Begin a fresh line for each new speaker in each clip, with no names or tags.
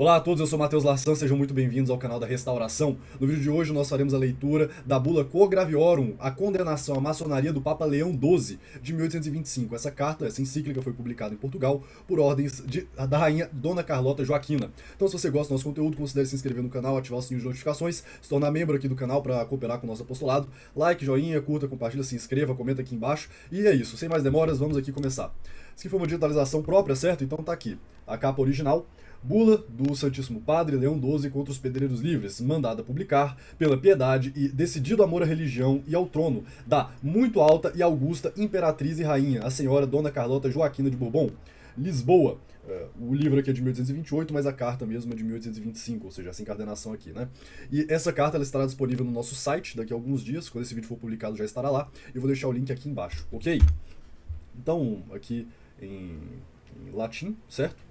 Olá a todos, eu sou Matheus Larsan, sejam muito bem-vindos ao canal da Restauração. No vídeo de hoje nós faremos a leitura da bula Quo Graviorum, a condenação à maçonaria do Papa Leão XII, de 1825. Essa carta, essa encíclica foi publicada em Portugal por ordens da rainha Dona Carlota Joaquina. Então se você gosta do nosso conteúdo, considere se inscrever no canal, ativar o sininho de notificações, se tornar membro aqui do canal para cooperar com o nosso apostolado. Like, joinha, curta, compartilha, se inscreva, comenta aqui embaixo. E é isso, sem mais demoras, vamos aqui começar. Isso aqui foi uma digitalização própria, certo? Então tá aqui, a capa original. Bula do Santíssimo Padre Leão XII contra os Pedreiros Livres, mandada publicar pela piedade e decidido amor à religião e ao trono da muito alta e augusta Imperatriz e Rainha, a senhora Dona Carlota Joaquina de Bourbon, Lisboa. O livro aqui é de 1828, mas a carta mesmo é de 1825, ou seja, essa encadernação aqui, né? E essa carta ela estará disponível no nosso site daqui a alguns dias, quando esse vídeo for publicado já estará lá. Eu vou deixar o link aqui embaixo, ok? Então, aqui em latim, certo?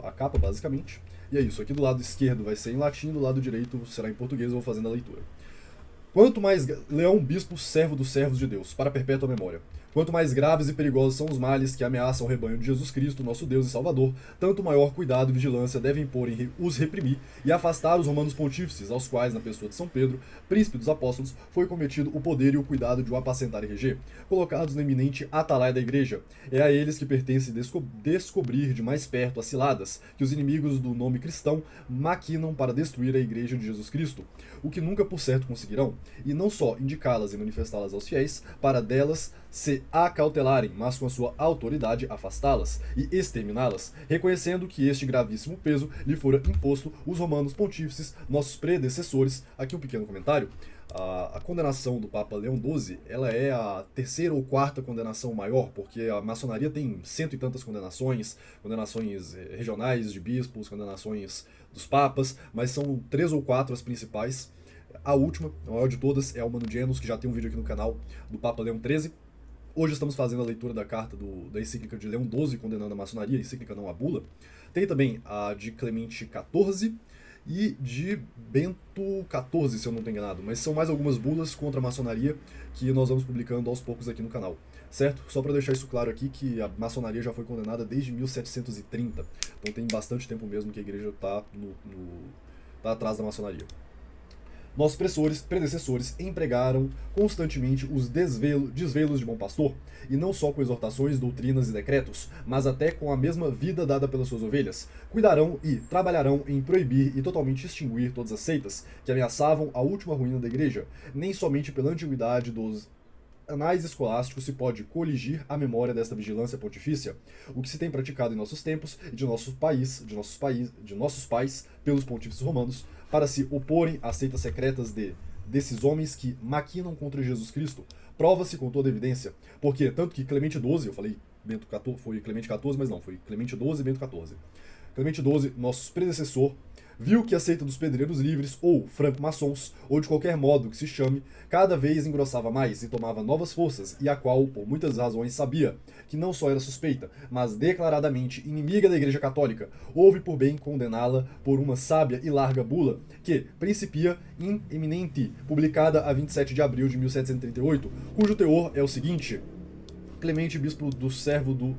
A capa, basicamente. E é isso, aqui do lado esquerdo vai ser em latim, do lado direito será em português, eu vou fazendo a leitura. Quanto mais... Leão Bispo, servo dos servos de Deus, para perpétua memória. Quanto mais graves e perigosos são os males que ameaçam o rebanho de Jesus Cristo, nosso Deus e Salvador, tanto maior cuidado e vigilância devem impor em os reprimir e afastar os romanos pontífices, aos quais, na pessoa de São Pedro, príncipe dos apóstolos, foi cometido o poder e o cuidado de o apacentar e reger, colocados na eminente atalaia da igreja. É a eles que pertence descobrir de mais perto as ciladas que os inimigos do nome cristão maquinam para destruir a igreja de Jesus Cristo, o que nunca por certo conseguirão, e não só indicá-las e manifestá-las aos fiéis, para delas se acautelarem, mas com a sua autoridade afastá-las e exterminá-las, reconhecendo que este gravíssimo peso lhe fora imposto os romanos pontífices, nossos predecessores. Aqui um pequeno comentário. A condenação do Papa Leão XII, ela é a terceira ou quarta condenação maior, porque a maçonaria tem cento e tantas condenações, condenações regionais de bispos, condenações dos papas, mas são três ou quatro as principais. A última, a maior de todas, é a Humano Genus, que já tem um vídeo aqui no canal do Papa Leão XIII. Hoje estamos fazendo a leitura da carta da encíclica de Leão XII condenando a maçonaria, encíclica não a bula. Tem também a de Clemente XIV e de Bento XIV, se eu não estou enganado. Mas são mais algumas bulas contra a maçonaria que nós vamos publicando aos poucos aqui no canal, certo? Só para deixar isso claro aqui que a maçonaria já foi condenada desde 1730. Então tem bastante tempo mesmo que a igreja está tá atrás da maçonaria. Nossos predecessores empregaram constantemente os desvelos de bom pastor, e não só com exortações, doutrinas e decretos, mas até com a mesma vida dada pelas suas ovelhas. Cuidarão e trabalharão em proibir e totalmente extinguir todas as seitas que ameaçavam a última ruína da igreja. Nem somente pela antiguidade dos anais escolásticos se pode coligir a memória desta vigilância pontifícia, o que se tem praticado em nossos tempos e de nossos pais pelos pontífices romanos, para se oporem às seitas secretas desses homens que maquinam contra Jesus Cristo. Prova-se com toda evidência, porque tanto que Clemente XII, eu falei Bento XIV, foi Clemente XIV, mas não, foi Clemente XII e Bento XIV. Clemente XII, nosso predecessor, viu que a seita dos pedreiros livres, ou franco-maçons, ou de qualquer modo que se chame, cada vez engrossava mais e tomava novas forças, e a qual, por muitas razões, sabia que não só era suspeita, mas declaradamente inimiga da Igreja Católica, houve por bem condená-la por uma sábia e larga bula, que principia in eminente, publicada a 27 de abril de 1738, cujo teor é o seguinte: Clemente, bispo do servo do...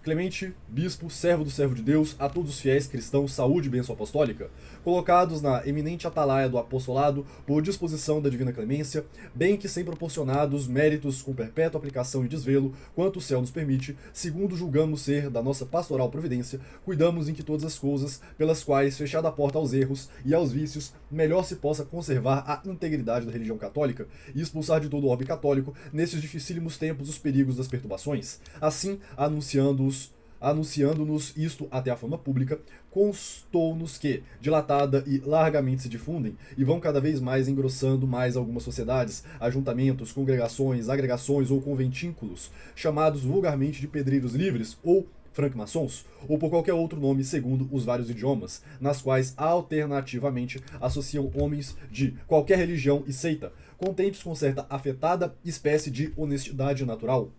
Clemente, bispo, servo do servo de Deus, a todos os fiéis cristãos, saúde e bênção apostólica, colocados na eminente atalaia do apostolado por disposição da divina clemência, bem que sem proporcionados méritos com perpétua aplicação e desvelo, quanto o céu nos permite, segundo julgamos ser da nossa pastoral providência, cuidamos em que todas as coisas, pelas quais, fechada a porta aos erros e aos vícios, melhor se possa conservar a integridade da religião católica e expulsar de todo o orbe católico, nesses dificílimos tempos, os perigos das perturbações. Assim, anunciando-nos isto até a fama pública, constou-nos que, dilatada e largamente se difundem, e vão cada vez mais engrossando mais algumas sociedades, ajuntamentos, congregações, agregações ou conventículos, chamados vulgarmente de pedreiros livres ou franco-maçons, ou por qualquer outro nome segundo os vários idiomas, nas quais alternativamente associam homens de qualquer religião e seita, contentes com certa afetada espécie de honestidade natural,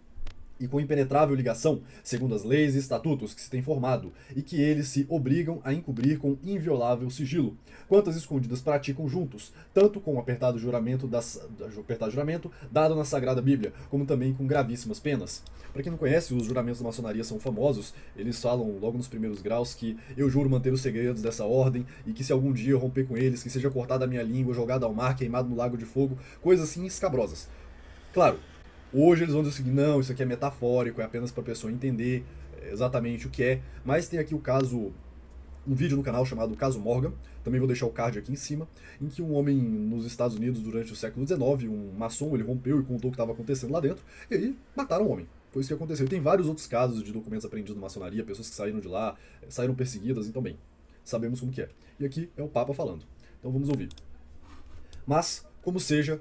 e com impenetrável ligação, segundo as leis e estatutos que se tem formado, e que eles se obrigam a encobrir com inviolável sigilo, quantas escondidas praticam juntos, tanto com o apertado juramento dado na Sagrada Bíblia, como também com gravíssimas penas. Para quem não conhece, os juramentos da maçonaria são famosos. Eles falam logo nos primeiros graus que eu juro manter os segredos dessa ordem e que se algum dia eu romper com eles, que seja cortada a minha língua, jogada ao mar, queimado no lago de fogo, coisas assim escabrosas. Claro, hoje eles vão dizer o seguinte: não, isso aqui é metafórico, é apenas para a pessoa entender exatamente o que é, mas tem aqui o caso, um vídeo no canal chamado Caso Morgan, também vou deixar o card aqui em cima, em que um homem nos Estados Unidos durante o século XIX, um maçom, ele rompeu e contou o que estava acontecendo lá dentro, e aí mataram o homem. Foi isso que aconteceu. E tem vários outros casos de documentos apreendidos na maçonaria, pessoas que saíram de lá, saíram perseguidas, então bem, sabemos como que é. E aqui é o Papa falando. Então vamos ouvir. Mas, como seja,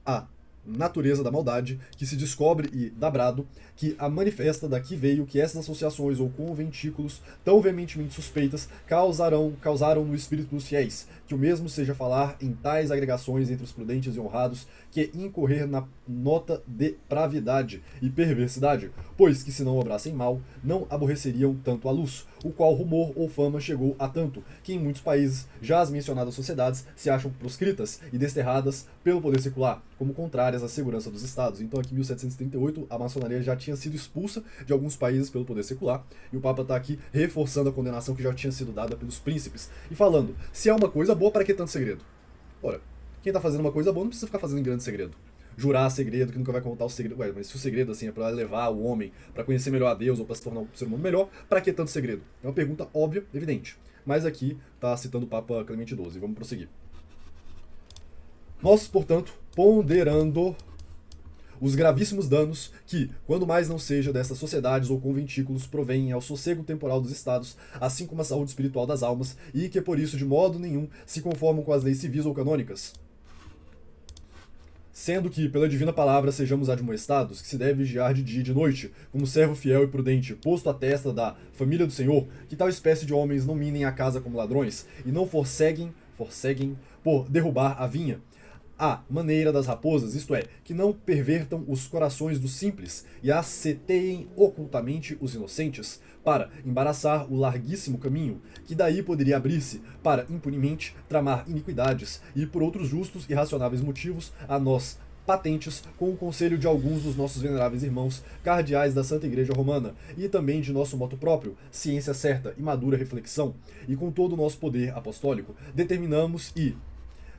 a natureza da maldade, que se descobre e dá brado, que a manifesta daqui veio que essas associações ou conventículos tão veementemente suspeitas causaram no espírito dos fiéis, que o mesmo seja falar em tais agregações entre os prudentes e honrados, que incorrer na nota de pravidade e perversidade, pois que se não obrassem mal, não aborreceriam tanto a luz, o qual rumor ou fama chegou a tanto, que em muitos países já as mencionadas sociedades se acham proscritas e desterradas pelo poder secular, como contrárias à segurança dos estados. Então aqui em 1738 a maçonaria já tinha sido expulsa de alguns países pelo poder secular, e o Papa está aqui reforçando a condenação que já tinha sido dada pelos príncipes, e falando, se é uma coisa boa, para que tanto segredo? Ora, quem está fazendo uma coisa boa não precisa ficar fazendo em grande segredo. Jurar segredo, que nunca vai contar o segredo. Ué, mas se o segredo assim é para levar o homem para conhecer melhor a Deus ou para se tornar um ser humano melhor, para que tanto segredo? É uma pergunta óbvia, evidente. Mas aqui está citando o Papa Clemente XII. Vamos prosseguir. Nós, portanto, ponderando os gravíssimos danos que, quando mais não seja dessas sociedades ou conventículos, provêm ao sossego temporal dos estados, assim como à saúde espiritual das almas, e que por isso de modo nenhum se conformam com as leis civis ou canônicas, sendo que, pela divina palavra, sejamos admoestados, que se deve vigiar de dia e de noite, como servo fiel e prudente, posto à testa da família do Senhor, que tal espécie de homens não minem a casa como ladrões, e não forceguem por derrubar a vinha, à maneira das raposas, isto é, que não pervertam os corações dos simples, e asseteiem ocultamente os inocentes, para embaraçar o larguíssimo caminho, que daí poderia abrir-se para impunemente tramar iniquidades, e por outros justos e racionáveis motivos a nós patentes com o conselho de alguns dos nossos veneráveis irmãos, cardeais da Santa Igreja Romana, e também de nosso moto próprio, ciência certa e madura reflexão, e com todo o nosso poder apostólico, determinamos e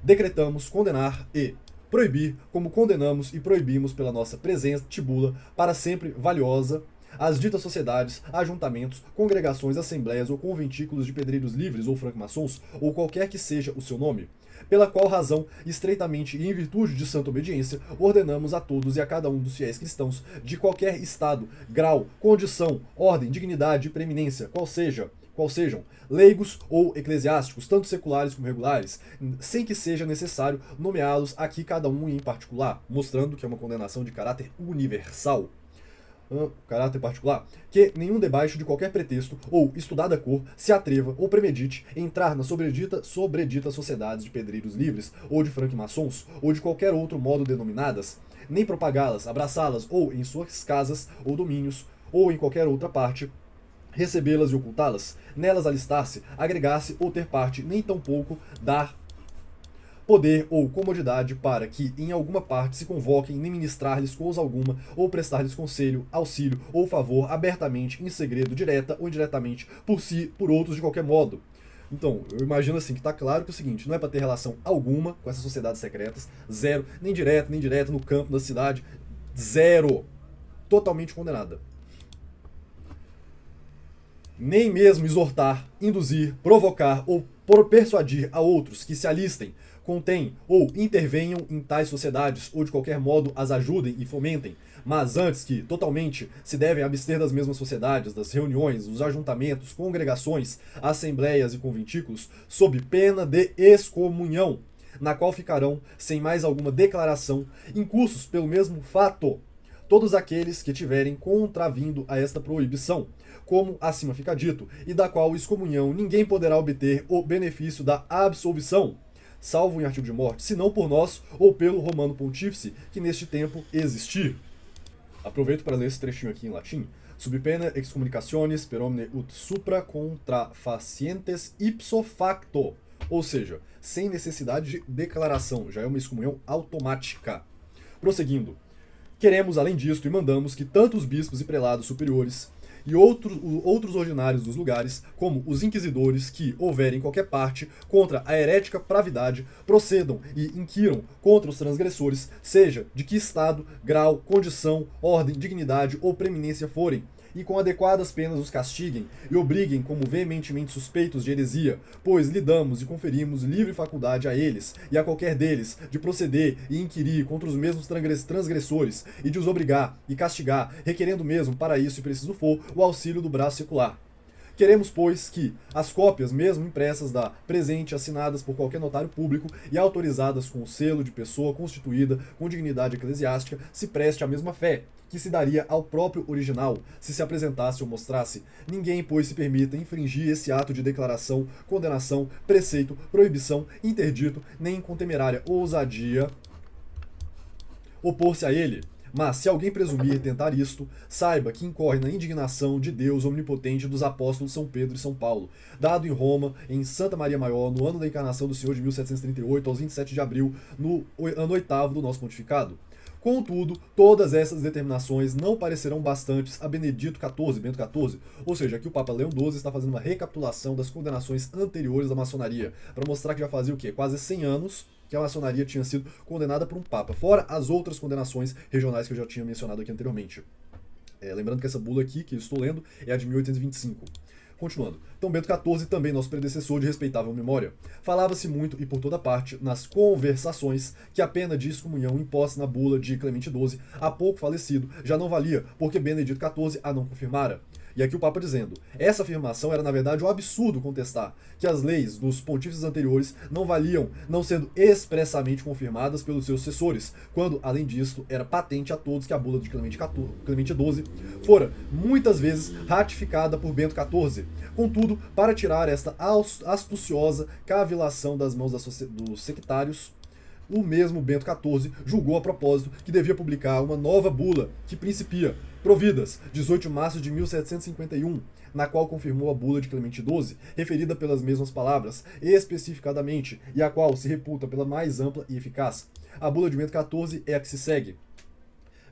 decretamos condenar e proibir, como condenamos e proibimos pela nossa presente bula, para sempre valiosa, as ditas sociedades, ajuntamentos, congregações, assembleias ou conventículos de pedreiros livres ou franco-maçons, ou qualquer que seja o seu nome, pela qual razão, estreitamente e em virtude de santa obediência, ordenamos a todos e a cada um dos fiéis cristãos, de qualquer estado, grau, condição, ordem, dignidade e preeminência, qual sejam leigos ou eclesiásticos, tanto seculares como regulares, sem que seja necessário nomeá-los aqui cada um em particular, mostrando que é uma condenação de caráter universal. Caráter particular, que nenhum debaixo de qualquer pretexto, ou estudada cor, se atreva ou premedite entrar nas sobreditas sociedades de pedreiros livres, ou de franco-maçons, ou de qualquer outro modo denominadas, nem propagá-las, abraçá-las, ou em suas casas ou domínios, ou em qualquer outra parte, recebê-las e ocultá-las, nelas alistar-se, agregar-se ou ter parte, nem tampouco dar poder ou comodidade para que em alguma parte se convoquem, nem ministrar-lhes coisa alguma, ou prestar-lhes conselho, auxílio ou favor abertamente, em segredo, direta ou indiretamente, por si, por outros, de qualquer modo. Então, eu imagino assim, que tá claro que é o seguinte, não é para ter relação alguma com essas sociedades secretas, zero, nem direta, no campo, na cidade, zero, totalmente condenada. Nem mesmo exortar, induzir, provocar ou persuadir a outros que se alistem, contêm ou intervenham em tais sociedades ou de qualquer modo as ajudem e fomentem, mas antes que totalmente se devem abster das mesmas sociedades, das reuniões, dos ajuntamentos, congregações, assembleias e conventículos, sob pena de excomunhão, na qual ficarão, sem mais alguma declaração, incursos pelo mesmo fato, todos aqueles que tiverem contravindo a esta proibição, como acima fica dito, e da qual excomunhão ninguém poderá obter o benefício da absolvição, salvo em artigo de morte, senão por nós ou pelo Romano Pontífice, que neste tempo existir. Aproveito para ler esse trechinho aqui em latim. Sub pena excommunicationis per omne ut supra contrafacientes ipso facto. Ou seja, sem necessidade de declaração, já é uma excomunhão automática. Prosseguindo. Queremos, além disto, e mandamos que tanto os bispos e prelados superiores e outros ordinários dos lugares, como os inquisidores que houverem em qualquer parte contra a herética pravidade, procedam e inquiram contra os transgressores, seja de que estado, grau, condição, ordem, dignidade ou preeminência forem, e com adequadas penas os castiguem e obriguem como veementemente suspeitos de heresia, pois lhe damos e conferimos livre faculdade a eles e a qualquer deles de proceder e inquirir contra os mesmos transgressores e de os obrigar e castigar, requerendo mesmo para isso, se preciso for, o auxílio do braço secular. Queremos, pois, que as cópias, mesmo impressas da presente, assinadas por qualquer notário público e autorizadas com o selo de pessoa constituída com dignidade eclesiástica, se preste a mesma fé que se daria ao próprio original, se apresentasse ou mostrasse. Ninguém, pois, se permita infringir esse ato de declaração, condenação, preceito, proibição, interdito, nem com temerária ousadia opor-se a ele. Mas, se alguém presumir tentar isto, saiba que incorre na indignação de Deus omnipotente dos apóstolos São Pedro e São Paulo, dado em Roma, em Santa Maria Maior, no ano da encarnação do Senhor de 1738, aos 27 de abril, no ano 8º do nosso pontificado. Contudo, todas essas determinações não parecerão bastantes a Benedito XIV, Bento XIV, ou seja, aqui o Papa Leão XII está fazendo uma recapitulação das condenações anteriores da maçonaria, para mostrar que já fazia o quê? Quase 100 anos que a maçonaria tinha sido condenada por um papa, fora as outras condenações regionais que eu já tinha mencionado aqui anteriormente. Lembrando que essa bula aqui, que eu estou lendo, é a de 1825. Continuando. Então, Bento XIV, também nosso predecessor de respeitável memória, falava-se muito e por toda parte nas conversações que a pena de excomunhão imposta na bula de Clemente XII, há pouco falecido, já não valia, porque Benedito XIV a não confirmara. E aqui o Papa dizendo, essa afirmação era na verdade um absurdo contestar, que as leis dos pontífices anteriores não valiam, não sendo expressamente confirmadas pelos seus sucessores, quando, além disso, era patente a todos que a bula de Clemente XII fora, muitas vezes, ratificada por Bento XIV. Contudo, para tirar esta astuciosa cavilação das mãos dos sectários, o mesmo Bento XIV julgou a propósito que devia publicar uma nova bula que principia providas, 18 de março de 1751, na qual confirmou a bula de Clemente XII, referida pelas mesmas palavras, especificadamente, e a qual se reputa pela mais ampla e eficaz. A bula de Bento XIV é a que se segue.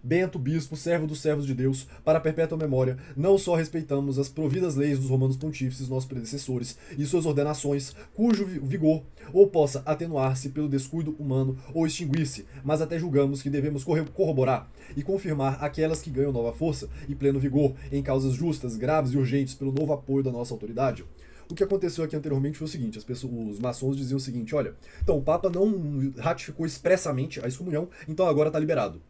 Bento, bispo, servo dos servos de Deus, para a perpétua memória, não só respeitamos as providas leis dos romanos pontífices, nossos predecessores, e suas ordenações, cujo vigor ou possa atenuar-se pelo descuido humano ou extinguir-se, mas até julgamos que devemos corroborar e confirmar aquelas que ganham nova força e pleno vigor em causas justas, graves e urgentes pelo novo apoio da nossa autoridade. O que aconteceu aqui anteriormente foi o seguinte, os maçons diziam o seguinte, olha, então o Papa não ratificou expressamente a excomunhão, então agora está liberado.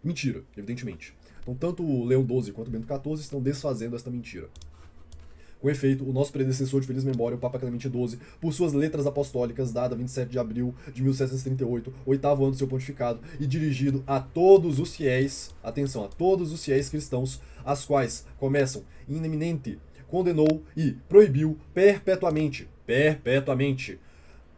Mentira, evidentemente. Então, tanto o Leão XII quanto o Bento XIV estão desfazendo esta mentira. Com efeito, o nosso predecessor de feliz memória, o Papa Clemente XII, por suas letras apostólicas, dada 27 de abril de 1738, 8º ano do seu pontificado, e dirigido a todos os fiéis, atenção, a todos os fiéis cristãos, as quais começam in eminente, condenou e proibiu perpetuamente,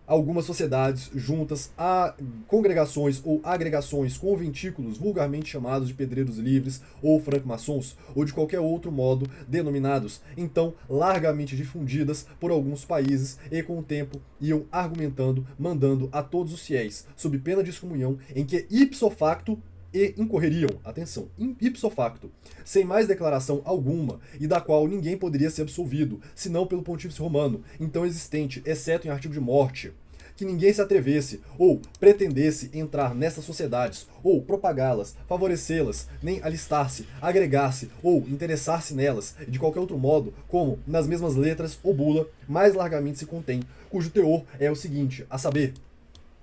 algumas sociedades juntas a congregações ou agregações conventículos vulgarmente chamados de pedreiros livres ou franco-maçons, ou de qualquer outro modo denominados, então largamente difundidas por alguns países e com o tempo iam argumentando, mandando a todos os fiéis, sob pena de excomunhão, em que ipso facto e incorreriam, atenção, ipso facto, sem mais declaração alguma, e da qual ninguém poderia ser absolvido, senão pelo pontífice romano, então existente, exceto em artigo de morte, que ninguém se atrevesse ou pretendesse entrar nessas sociedades, ou propagá-las, favorecê-las, nem alistar-se, agregar-se ou interessar-se nelas, de qualquer outro modo, como nas mesmas letras ou bula mais largamente se contém, cujo teor é o seguinte, a saber,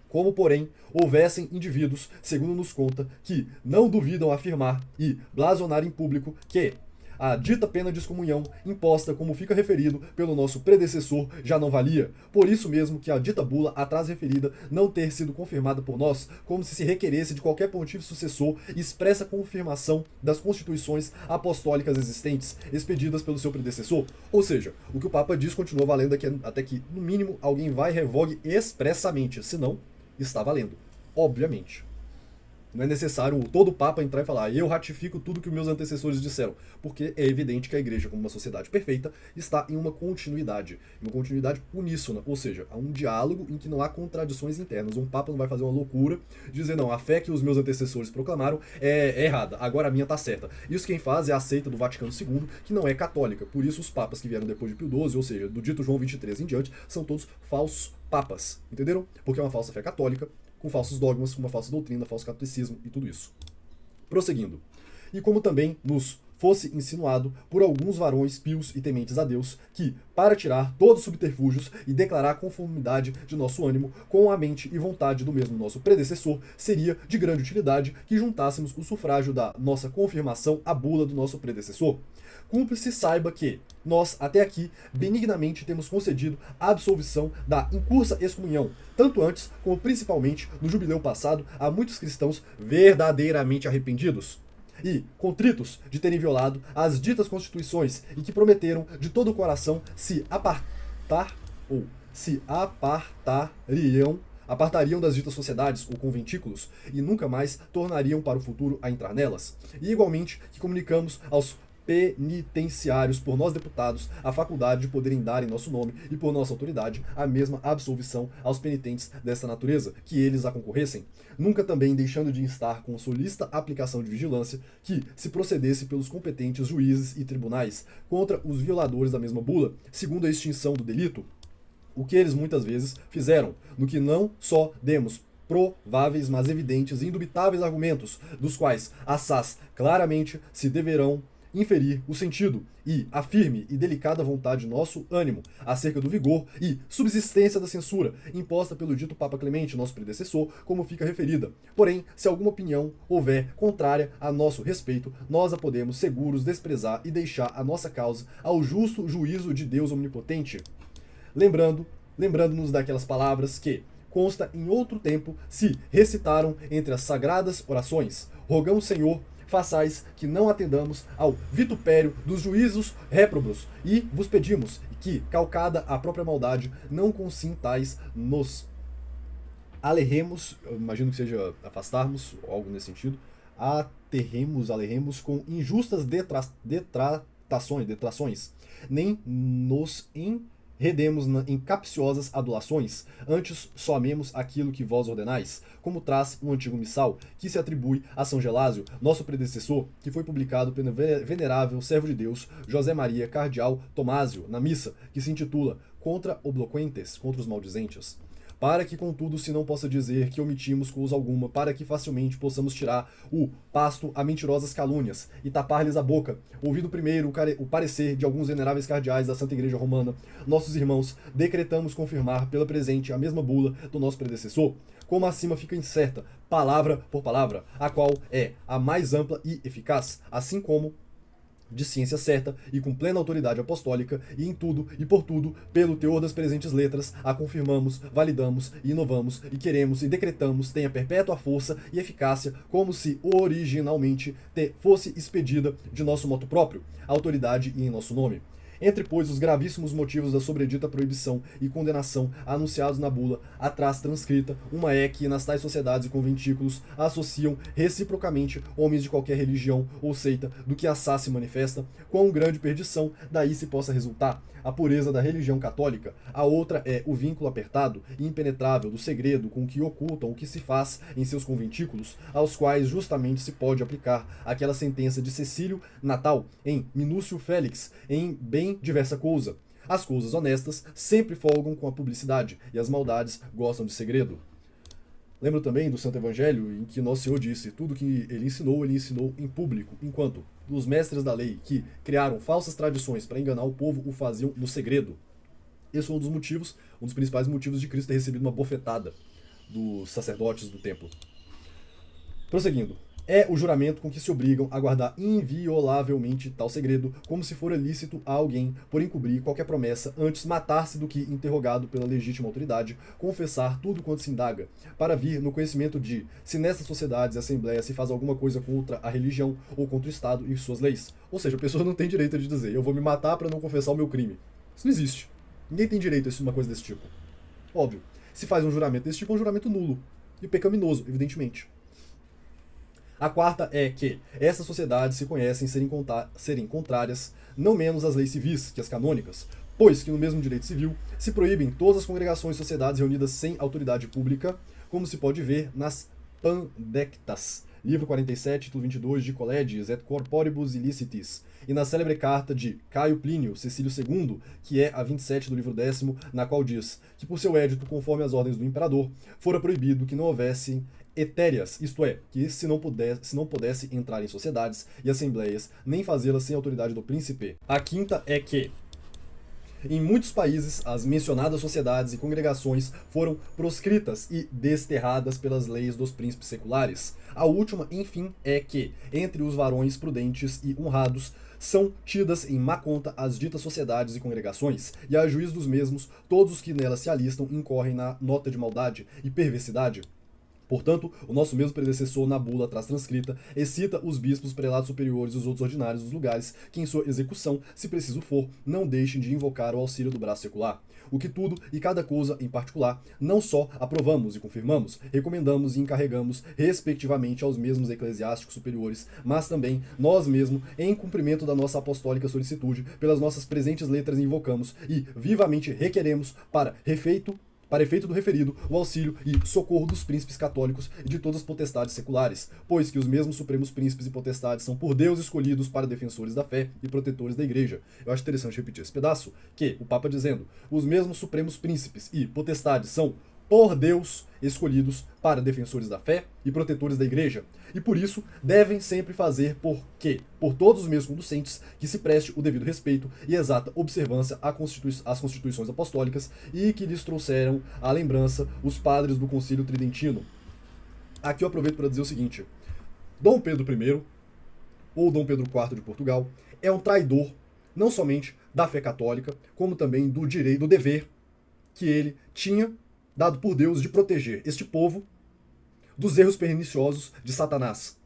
como, porém, houvessem indivíduos, segundo nos conta, que não duvidam afirmar e blasonar em público que a dita pena de excomunhão, imposta como fica referido pelo nosso predecessor, já não valia. Por isso mesmo que a dita bula atrás referida não ter sido confirmada por nós, como se requeresse de qualquer pontífice sucessor expressa confirmação das constituições apostólicas existentes, expedidas pelo seu predecessor. Ou seja, o que o Papa diz continua valendo aqui, até que, no mínimo, alguém vai e revogue expressamente, senão está valendo, obviamente. Não é necessário todo papa entrar e falar, eu ratifico tudo que os meus antecessores disseram, porque é evidente que a igreja, como uma sociedade perfeita, está em uma continuidade uníssona, ou seja, há um diálogo em que não há contradições internas. Um papa não vai fazer uma loucura, dizer, não, a fé que os meus antecessores proclamaram é errada, agora a minha está certa. Isso quem faz é a seita do Vaticano II, que não é católica. Por isso os papas que vieram depois de Pio XII, ou seja, do dito João 23 em diante, são todos falsos papas, entenderam? Porque é uma falsa fé católica, com falsos dogmas, com uma falsa doutrina, falso catolicismo e tudo isso. Prosseguindo. E como também nos fosse insinuado por alguns varões pios e tementes a Deus, que, para tirar todos os subterfúgios e declarar a conformidade de nosso ânimo com a mente e vontade do mesmo nosso predecessor, seria de grande utilidade que juntássemos o sufrágio da nossa confirmação à bula do nosso predecessor. Cúmplice saiba que nós, até aqui, benignamente temos concedido a absolvição da incursa excomunhão, tanto antes como principalmente no jubileu passado, a muitos cristãos verdadeiramente arrependidos e contritos de terem violado as ditas constituições e que prometeram de todo o coração se apartariam das ditas sociedades ou conventículos e nunca mais tornariam para o futuro a entrar nelas. E igualmente que comunicamos aos penitenciários por nós deputados a faculdade de poderem dar em nosso nome e por nossa autoridade a mesma absolvição aos penitentes dessa natureza, que eles a concorressem, nunca também deixando de instar com solícita aplicação de vigilância que se procedesse pelos competentes juízes e tribunais contra os violadores da mesma bula, segundo a extinção do delito, o que eles muitas vezes fizeram, no que não só demos prováveis, mas evidentes e indubitáveis argumentos, dos quais assaz claramente se deverão inferir o sentido e a firme e delicada vontade nosso ânimo acerca do vigor e subsistência da censura imposta pelo dito Papa Clemente, nosso predecessor, como fica referida. Porém, se alguma opinião houver contrária a nosso respeito, nós a podemos seguros desprezar e deixar a nossa causa ao justo juízo de Deus Omnipotente. Lembrando-nos daquelas palavras que consta em outro tempo se recitaram entre as sagradas orações. Rogamos, Senhor, façais que não atendamos ao vitupério dos juízos réprobos, e vos pedimos que, calcada a própria maldade, não consintais nos alerremos, eu imagino que seja afastarmos, algo nesse sentido, alerremos com injustas detrações, nem nos redemos em capciosas adulações, antes só amemos aquilo que vós ordenais, como traz um antigo missal, que se atribui a São Gelásio, nosso predecessor, que foi publicado pelo venerável servo de Deus, José Maria Cardeal Tomásio, na missa, que se intitula Contra obloquentes, contra os maldizentes. Para que, contudo, se não possa dizer que omitimos coisa alguma, para que facilmente possamos tirar o pasto a mentirosas calúnias e tapar-lhes a boca, ouvido primeiro o parecer de alguns veneráveis cardeais da Santa Igreja Romana, nossos irmãos, decretamos confirmar pela presente a mesma bula do nosso predecessor, como acima fica incerta, palavra por palavra, a qual é a mais ampla e eficaz, assim como de ciência certa e com plena autoridade apostólica, e em tudo e por tudo, pelo teor das presentes letras, a confirmamos, validamos e inovamos, e queremos e decretamos tenha perpétua força e eficácia, como se originalmente fosse expedida de nosso moto próprio, autoridade e em nosso nome. Entre, pois, os gravíssimos motivos da sobredita proibição e condenação anunciados na bula, atrás transcrita, uma é que nas tais sociedades e conventículos associam reciprocamente homens de qualquer religião ou seita, do que assaz se manifesta, quão grande perdição daí se possa resultar, a pureza da religião católica. A outra é o vínculo apertado e impenetrável do segredo com que ocultam o que se faz em seus conventículos, aos quais justamente se pode aplicar aquela sentença de Cecílio Natal em Minúcio Félix, em bem diversa coisa. As coisas honestas sempre folgam com a publicidade, e as maldades gostam de segredo. Lembro também do Santo Evangelho, em que Nosso Senhor disse, tudo que ele ensinou em público, enquanto os mestres da lei que criaram falsas tradições para enganar o povo o faziam no segredo. Esse foi um dos motivos, um dos principais motivos de Cristo ter recebido uma bofetada dos sacerdotes do templo. Prosseguindo. É o juramento com que se obrigam a guardar inviolavelmente tal segredo, como se fora lícito a alguém, por encobrir qualquer promessa, antes matar-se do que, interrogado pela legítima autoridade, confessar tudo quanto se indaga, para vir no conhecimento de, se nessas sociedades e assembleias se faz alguma coisa contra a religião ou contra o Estado e suas leis. Ou seja, a pessoa não tem direito de dizer, eu vou me matar para não confessar o meu crime. Isso não existe. Ninguém tem direito a uma coisa desse tipo. Óbvio, se faz um juramento desse tipo, é um juramento nulo e pecaminoso, evidentemente. A quarta é que essas sociedades se conhecem serem contrárias não menos às leis civis que as canônicas, pois que no mesmo direito civil se proíbem todas as congregações e sociedades reunidas sem autoridade pública, como se pode ver nas Pandectas, livro 47, título 22 de Collegis et Corporibus Illicitis, e na célebre carta de Caio Plínio Cecílio II, que é a 27 do livro 10º, na qual diz que por seu édito, conforme as ordens do imperador, fora proibido que não houvessem etéreas, isto é, que se não pudesse entrar em sociedades e assembleias, nem fazê-las sem autoridade do príncipe. A quinta é que em muitos países, as mencionadas sociedades e congregações foram proscritas e desterradas pelas leis dos príncipes seculares. A última, enfim, é que, entre os varões prudentes e honrados, são tidas em má conta as ditas sociedades e congregações, e a juízo dos mesmos, todos os que nelas se alistam incorrem na nota de maldade e perversidade. Portanto, o nosso mesmo predecessor na bula atrás transcrita excita os bispos, prelados superiores e os outros ordinários dos lugares que, em sua execução, se preciso for, não deixem de invocar o auxílio do braço secular. O que tudo e cada coisa em particular, não só aprovamos e confirmamos, recomendamos e encarregamos, respectivamente, aos mesmos eclesiásticos superiores, mas também nós mesmos, em cumprimento da nossa apostólica solicitude, pelas nossas presentes letras invocamos e vivamente requeremos para efeito do referido, o auxílio e socorro dos príncipes católicos e de todas as potestades seculares, pois que os mesmos supremos príncipes e potestades são por Deus escolhidos para defensores da fé e protetores da igreja. Eu acho interessante repetir esse pedaço, que o Papa dizendo, os mesmos supremos príncipes e potestades são por Deus escolhidos para defensores da fé e protetores da igreja, e por isso devem sempre fazer por todos os meus conducentes, que se preste o devido respeito e exata observância às constituições apostólicas e que lhes trouxeram à lembrança os padres do Concílio Tridentino. Aqui eu aproveito para dizer o seguinte, Dom Pedro I, ou Dom Pedro IV de Portugal, é um traidor, não somente da fé católica, como também do direito, do dever que ele tinha dado por Deus de proteger este povo dos erros perniciosos de Satanás.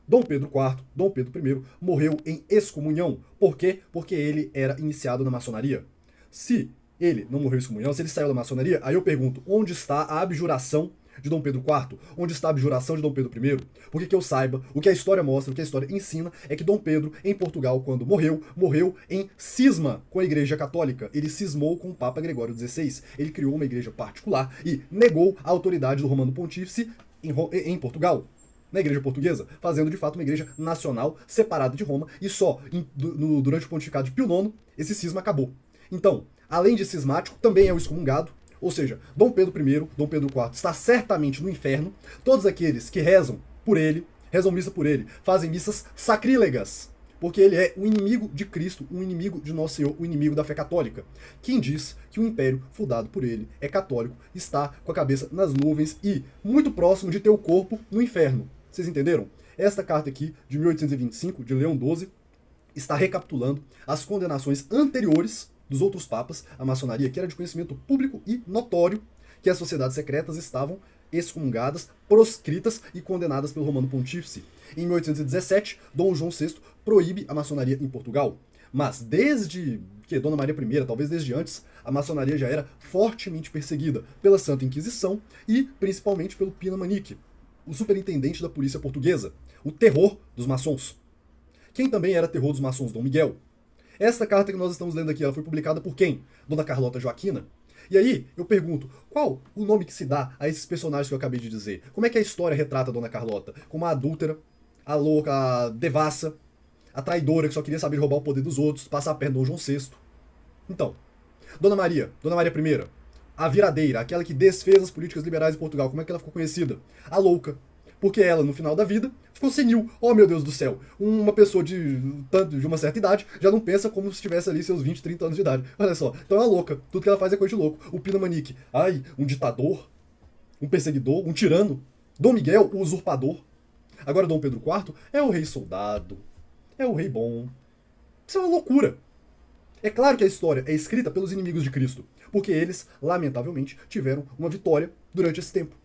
Dom Pedro IV, Dom Pedro I, morreu em excomunhão. Por quê? Porque ele era iniciado na maçonaria. Se ele não morreu em excomunhão, se ele saiu da maçonaria, aí eu pergunto, onde está a abjuração de Dom Pedro IV? Onde está a abjuração de Dom Pedro I? Porque que eu saiba, o que a história mostra, o que a história ensina, é que Dom Pedro, em Portugal, quando morreu em cisma com a Igreja Católica. Ele cismou com o Papa Gregório XVI. Ele criou uma igreja particular e negou a autoridade do Romano Pontífice em Portugal, na igreja portuguesa, fazendo de fato uma igreja nacional, separada de Roma, e só durante o pontificado de Pio IX, esse cisma acabou. Então, além de cismático, também é o excomungado. Ou seja, Dom Pedro I, Dom Pedro IV está certamente no inferno. Todos aqueles que rezam por ele, rezam missa por ele, fazem missas sacrílegas, porque ele é o inimigo de Cristo, o inimigo de Nosso Senhor, o inimigo da fé católica. Quem diz que o império fundado por ele é católico está com a cabeça nas nuvens e muito próximo de ter o corpo no inferno. Vocês entenderam? Esta carta aqui, de 1825, de Leão XII, está recapitulando as condenações anteriores dos outros papas, a maçonaria, que era de conhecimento público e notório, que as sociedades secretas estavam excomungadas, proscritas e condenadas pelo Romano Pontífice. Em 1817, Dom João VI proíbe a maçonaria em Portugal. Mas desde que Dona Maria I, talvez desde antes, a maçonaria já era fortemente perseguida pela Santa Inquisição e principalmente pelo Pina Manique, o superintendente da polícia portuguesa, o terror dos maçons. Quem também era terror dos maçons? Dom Miguel. Esta carta que nós estamos lendo aqui, ela foi publicada por quem? Dona Carlota Joaquina. E aí, eu pergunto, qual o nome que se dá a esses personagens que eu acabei de dizer? Como é que a história retrata a Dona Carlota? Como a adúltera, a louca, a devassa, a traidora que só queria saber roubar o poder dos outros, passar a perna no João VI. Então, Dona Maria I, a viradeira, aquela que desfez as políticas liberais em Portugal, como é que ela ficou conhecida? A louca. Porque ela, no final da vida, ficou senil. Oh, meu Deus do céu. Uma pessoa de uma certa idade já não pensa como se tivesse ali seus 20, 30 anos de idade. Olha só. Então é louca. Tudo que ela faz é coisa de louco. O Pina Manique. Ai, um ditador. Um perseguidor. Um tirano. Dom Miguel, o usurpador. Agora Dom Pedro IV é o rei soldado. É o rei bom. Isso é uma loucura. É claro que a história é escrita pelos inimigos de Cristo. Porque eles, lamentavelmente, tiveram uma vitória durante esse tempo.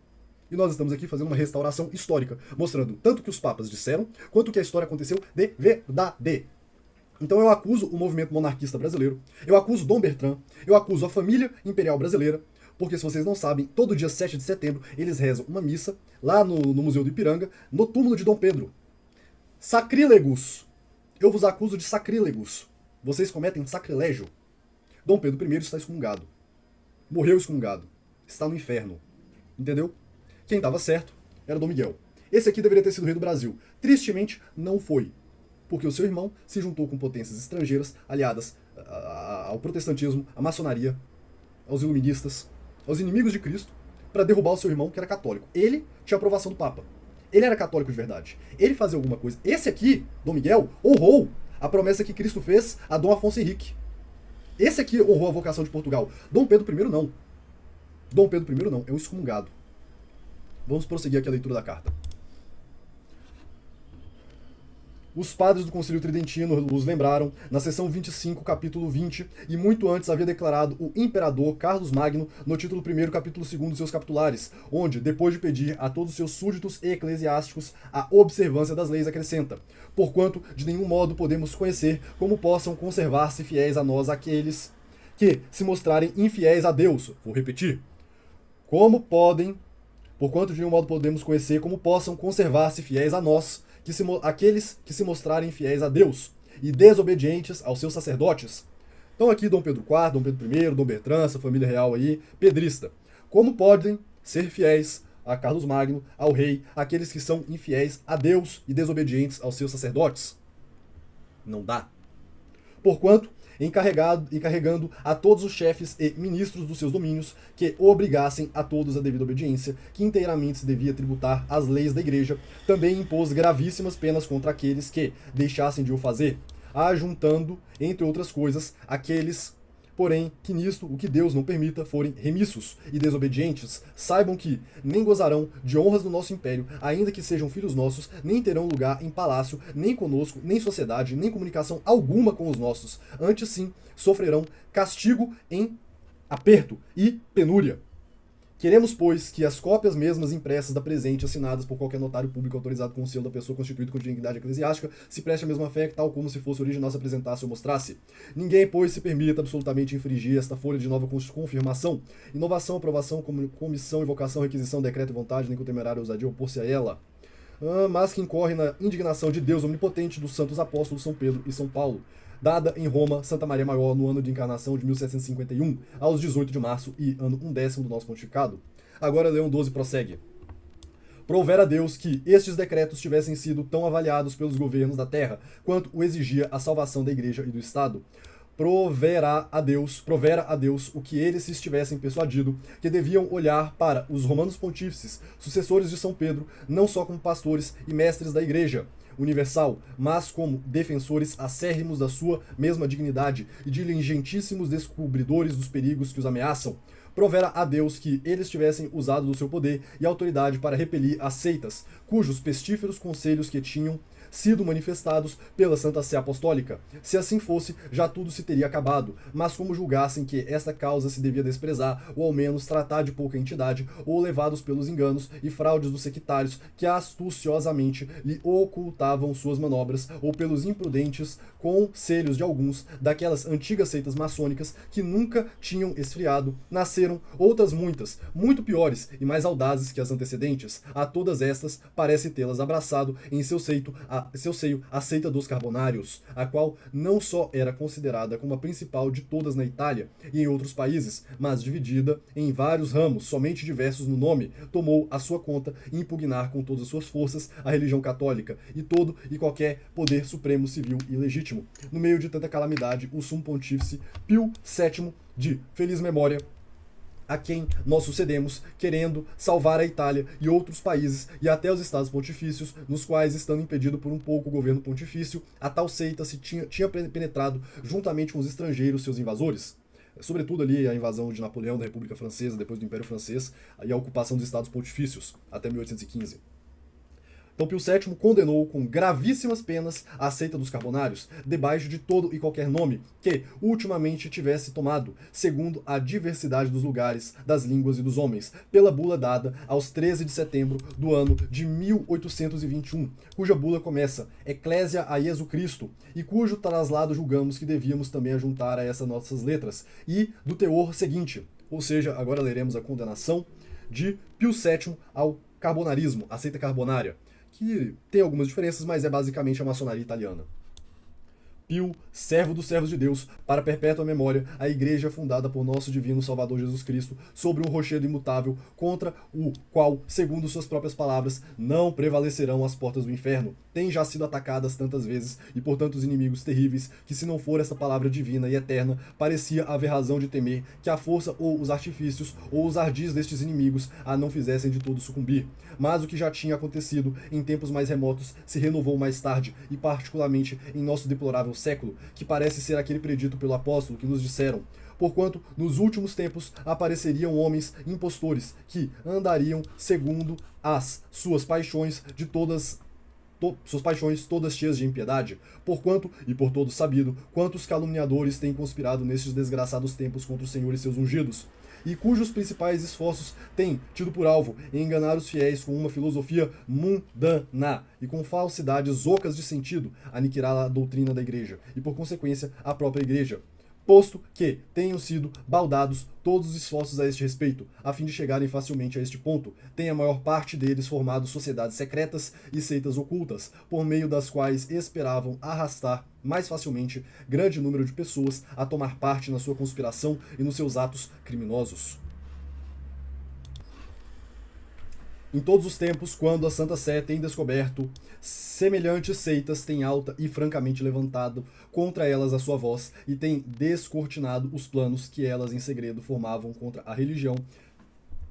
E nós estamos aqui fazendo uma restauração histórica, mostrando tanto o que os papas disseram, quanto o que a história aconteceu de verdade. Então eu acuso o movimento monarquista brasileiro, eu acuso Dom Bertrand, eu acuso a família imperial brasileira, Porque se vocês não sabem, todo dia 7 de setembro eles rezam uma missa lá no Museu do Ipiranga, no túmulo de Dom Pedro. Sacrílegos! Eu vos acuso de sacrílegos. Vocês cometem sacrilégio. Dom Pedro I está excomungado. Morreu excomungado. Está no inferno. Entendeu? Quem estava certo era Dom Miguel. Esse aqui deveria ter sido rei do Brasil. Tristemente, não foi. Porque o seu irmão se juntou com potências estrangeiras aliadas ao protestantismo, à maçonaria, aos iluministas, aos inimigos de Cristo, para derrubar o seu irmão, que era católico. Ele tinha aprovação do Papa. Ele era católico de verdade. Ele fazia alguma coisa. Esse aqui, Dom Miguel, honrou a promessa que Cristo fez a Dom Afonso Henrique. Esse aqui honrou a vocação de Portugal. Dom Pedro I não. Dom Pedro I não, é um excomungado. Vamos prosseguir aqui a leitura da carta. Os padres do Concílio Tridentino os lembraram, na seção 25, capítulo 20, e muito antes havia declarado o imperador Carlos Magno no título 1º, capítulo 2 de seus capitulares, onde, depois de pedir a todos os seus súditos e eclesiásticos a observância das leis, acrescenta: porquanto de nenhum modo podemos conhecer como possam conservar-se fiéis a nós aqueles que se mostrarem infiéis a Deus. Vou repetir. Porquanto de nenhum modo podemos conhecer como possam conservar-se fiéis a nós aqueles que se mostrarem fiéis a Deus e desobedientes aos seus sacerdotes. Então aqui Dom Pedro IV, Dom Pedro I, Dom Bertrand, essa família real aí, pedrista. Como podem ser fiéis a Carlos Magno, ao rei, aqueles que são infiéis a Deus e desobedientes aos seus sacerdotes? Não dá. Porquanto, encarregando a todos os chefes e ministros dos seus domínios que obrigassem a todos a devida obediência, que inteiramente se devia tributar às leis da igreja, também impôs gravíssimas penas contra aqueles que deixassem de o fazer, ajuntando, entre outras coisas, aqueles, porém, que nisto, o que Deus não permita, forem remissos e desobedientes, saibam que nem gozarão de honras no nosso império, ainda que sejam filhos nossos, nem terão lugar em palácio, nem conosco, nem sociedade, nem comunicação alguma com os nossos. Antes sim, sofrerão castigo em aperto e penúria. Queremos, pois, que as cópias mesmas impressas da presente, assinadas por qualquer notário público autorizado com o selo da pessoa constituída com dignidade eclesiástica, se preste a mesma fé, tal como se fosse original se apresentasse ou mostrasse. Ninguém, pois, se permita absolutamente infringir esta folha de nova confirmação, inovação, aprovação, comissão, invocação, requisição, decreto e vontade, nem com temerária ousadia opor-se a ela, mas que incorre na indignação de Deus omnipotente dos santos apóstolos São Pedro e São Paulo, dada em Roma, Santa Maria Maior, no ano de encarnação de 1751, aos 18 de março e ano 1/10 do nosso pontificado. Agora Leão XII prossegue. Provera a Deus que estes decretos tivessem sido tão avaliados pelos governos da terra, quanto o exigia a salvação da Igreja e do Estado. Provera a Deus o que eles se estivessem persuadido que deviam olhar para os romanos pontífices, sucessores de São Pedro, não só como pastores e mestres da Igreja universal, mas como defensores acérrimos da sua mesma dignidade e diligentíssimos descobridores dos perigos que os ameaçam. Provera a Deus que eles tivessem usado do seu poder e autoridade para repelir as seitas, cujos pestíferos conselhos que tinham sido manifestados pela Santa Sé Apostólica. Se assim fosse, já tudo se teria acabado, mas como julgassem que esta causa se devia desprezar, ou ao menos tratar de pouca entidade, ou levados pelos enganos e fraudes dos sectários que astuciosamente lhe ocultavam suas manobras, ou pelos imprudentes conselhos de alguns daquelas antigas seitas maçônicas que nunca tinham esfriado, nasceram outras muitas, muito piores e mais audazes que as antecedentes. A todas estas parece tê-las abraçado em seu seio a seita dos Carbonários, a qual não só era considerada como a principal de todas na Itália e em outros países, mas dividida em vários ramos, somente diversos no nome, tomou a sua conta e impugnar com todas as suas forças a religião católica e todo e qualquer poder supremo civil e legítimo. No meio de tanta calamidade, o sumo pontífice Pio VII, de feliz memória, a quem nós sucedemos, querendo salvar a Itália e outros países e até os estados pontifícios, nos quais, estando impedido por um pouco o governo pontifício, a tal seita se tinha penetrado juntamente com os estrangeiros, seus invasores. Sobretudo ali a invasão de Napoleão da República Francesa, depois do Império Francês, e a ocupação dos estados pontifícios, até 1815. Então Pio VII condenou com gravíssimas penas a seita dos Carbonários, debaixo de todo e qualquer nome que ultimamente tivesse tomado, segundo a diversidade dos lugares, das línguas e dos homens, pela bula dada aos 13 de setembro do ano de 1821, cuja bula começa Ecclesia a Jesus Cristo, e cujo traslado julgamos que devíamos também ajuntar a essas nossas letras, e do teor seguinte: Ou seja, agora leremos a condenação de Pio VII ao carbonarismo, a seita carbonária, que tem algumas diferenças, mas é basicamente a maçonaria italiana. Pio, servo dos servos de Deus, para perpétua memória, a igreja fundada por nosso divino Salvador Jesus Cristo, sobre um rochedo imutável, contra o qual, segundo suas próprias palavras, não prevalecerão as portas do inferno, têm já sido atacadas tantas vezes e por tantos inimigos terríveis, que se não for essa palavra divina e eterna, parecia haver razão de temer que a força ou os artifícios ou os ardis destes inimigos a não fizessem de todo sucumbir. Mas o que já tinha acontecido em tempos mais remotos se renovou mais tarde, e particularmente em nosso deplorável século, que parece ser aquele predito pelo apóstolo que nos disseram: porquanto nos últimos tempos apareceriam homens impostores que andariam segundo as suas paixões todas cheias de impiedade, porquanto, e por todo sabido, quantos caluniadores têm conspirado nestes desgraçados tempos contra o Senhor e seus ungidos, e cujos principais esforços têm tido por alvo enganar os fiéis com uma filosofia mundana e com falsidades ocas de sentido, aniquilar a doutrina da igreja e, por consequência, a própria igreja, posto que tenham sido baldados todos os esforços a este respeito, a fim de chegarem facilmente a este ponto, tem a maior parte deles formado sociedades secretas e seitas ocultas, por meio das quais esperavam arrastar mais facilmente grande número de pessoas a tomar parte na sua conspiração e nos seus atos criminosos. Em todos os tempos, quando a Santa Sé tem descoberto semelhantes seitas, tem alta e francamente levantado contra elas a sua voz e tem descortinado os planos que elas em segredo formavam contra a religião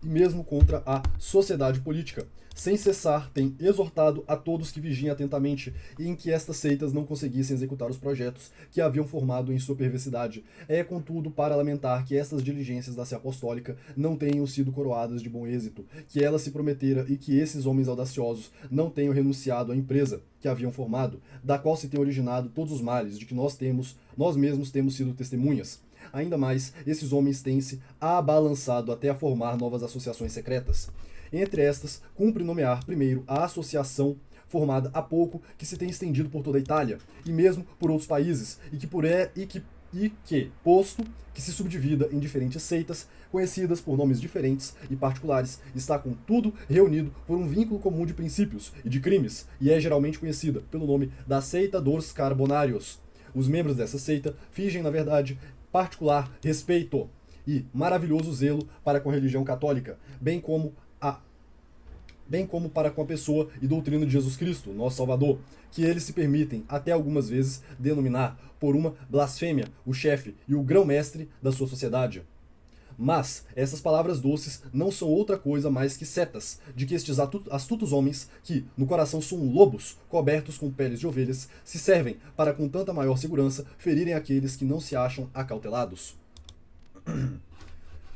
e mesmo contra a sociedade política. Sem cessar, tem exortado a todos que vigiem atentamente e em que estas seitas não conseguissem executar os projetos que haviam formado em sua perversidade. É, contudo, para lamentar que estas diligências da Sé Apostólica não tenham sido coroadas de bom êxito, que ela se prometera e que esses homens audaciosos não tenham renunciado à empresa que haviam formado, da qual se tem originado todos os males de que nós mesmos temos sido testemunhas. Ainda mais, esses homens têm-se abalançado até a formar novas associações secretas. Entre estas, cumpre nomear primeiro a associação formada há pouco, que se tem estendido por toda a Itália, e mesmo por outros países, posto que se subdivida em diferentes seitas, conhecidas por nomes diferentes e particulares, está contudo reunido por um vínculo comum de princípios e de crimes, e é geralmente conhecida pelo nome da seita dos Carbonários. Os membros dessa seita fingem, na verdade, particular respeito e maravilhoso zelo para com a religião católica, bem como para com a pessoa e doutrina de Jesus Cristo, nosso Salvador, que eles se permitem, até algumas vezes, denominar por uma blasfêmia o chefe e o grão-mestre da sua sociedade. Mas essas palavras doces não são outra coisa mais que setas de que estes astutos homens, que no coração são lobos cobertos com peles de ovelhas, se servem para com tanta maior segurança ferirem aqueles que não se acham acautelados.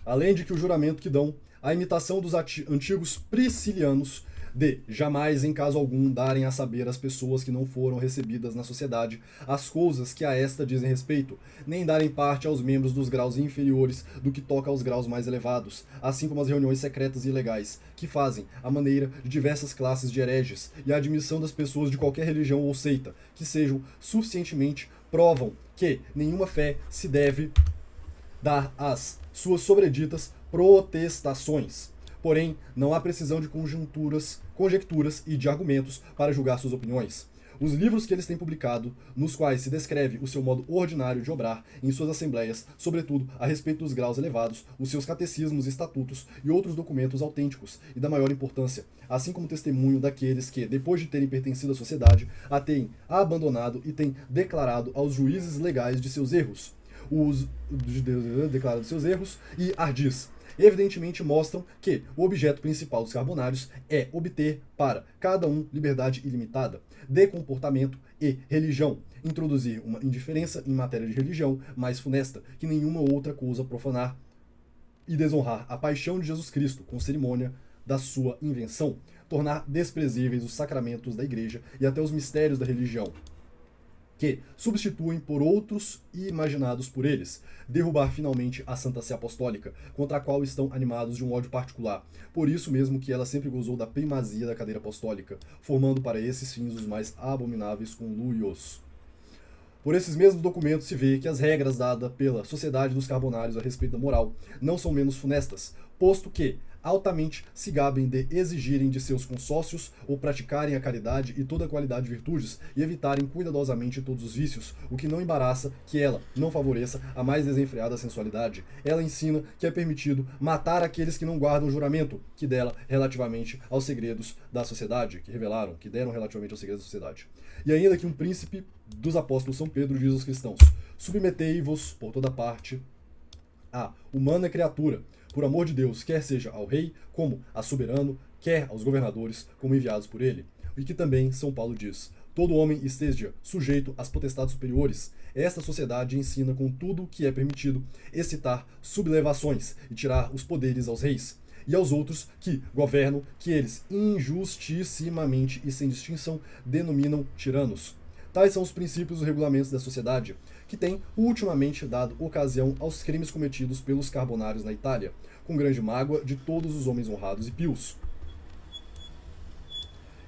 Além de que o juramento que dão, a imitação dos antigos priscilianos de jamais em caso algum darem a saber às pessoas que não foram recebidas na sociedade as coisas que a esta dizem respeito, nem darem parte aos membros dos graus inferiores do que toca aos graus mais elevados, assim como as reuniões secretas e ilegais, que fazem à maneira de diversas classes de hereges e a admissão das pessoas de qualquer religião ou seita, que sejam suficientemente provam que nenhuma fé se deve dar às suas sobreditas protestações. Porém, não há precisão de conjecturas e de argumentos para julgar suas opiniões. Os livros que eles têm publicado, nos quais se descreve o seu modo ordinário de obrar em suas assembleias, sobretudo a respeito dos graus elevados, os seus catecismos, estatutos e outros documentos autênticos e da maior importância, assim como testemunho daqueles que, depois de terem pertencido à sociedade, a têm abandonado e têm declarado aos juízes legais de seus erros, e ardis, evidentemente mostram que o objeto principal dos carbonários é obter para cada um liberdade ilimitada de comportamento e religião, introduzir uma indiferença em matéria de religião mais funesta que nenhuma outra coisa, profanar e desonrar a paixão de Jesus Cristo com cerimônia da sua invenção, tornar desprezíveis os sacramentos da igreja e até os mistérios da religião, que substituem por outros imaginados por eles, derrubar finalmente a Santa Sé Apostólica, contra a qual estão animados de um ódio particular, por isso mesmo que ela sempre gozou da primazia da cadeira apostólica, formando para esses fins os mais abomináveis conluios. Por esses mesmos documentos se vê que as regras dadas pela Sociedade dos Carbonários a respeito da moral não são menos funestas, posto que altamente se gabem de exigirem de seus consórcios ou praticarem a caridade e toda a qualidade de virtudes e evitarem cuidadosamente todos os vícios, o que não embaraça que ela não favoreça a mais desenfreada sensualidade. Ela ensina que é permitido matar aqueles que não guardam o juramento que dela relativamente aos segredos da sociedade, que deram relativamente aos segredos da sociedade. E ainda que um príncipe dos apóstolos São Pedro diz aos cristãos: submetei-vos por toda parte à humana criatura, por amor de Deus, quer seja ao rei, como a soberano, quer aos governadores, como enviados por ele. E que também São Paulo diz: todo homem esteja sujeito às potestades superiores. Esta sociedade ensina com tudo que é permitido excitar sublevações e tirar os poderes aos reis e aos outros que governam, que eles injustissimamente e sem distinção denominam tiranos. Tais são os princípios e regulamentos da sociedade, que tem ultimamente dado ocasião aos crimes cometidos pelos carbonários na Itália, com grande mágoa de todos os homens honrados e pios.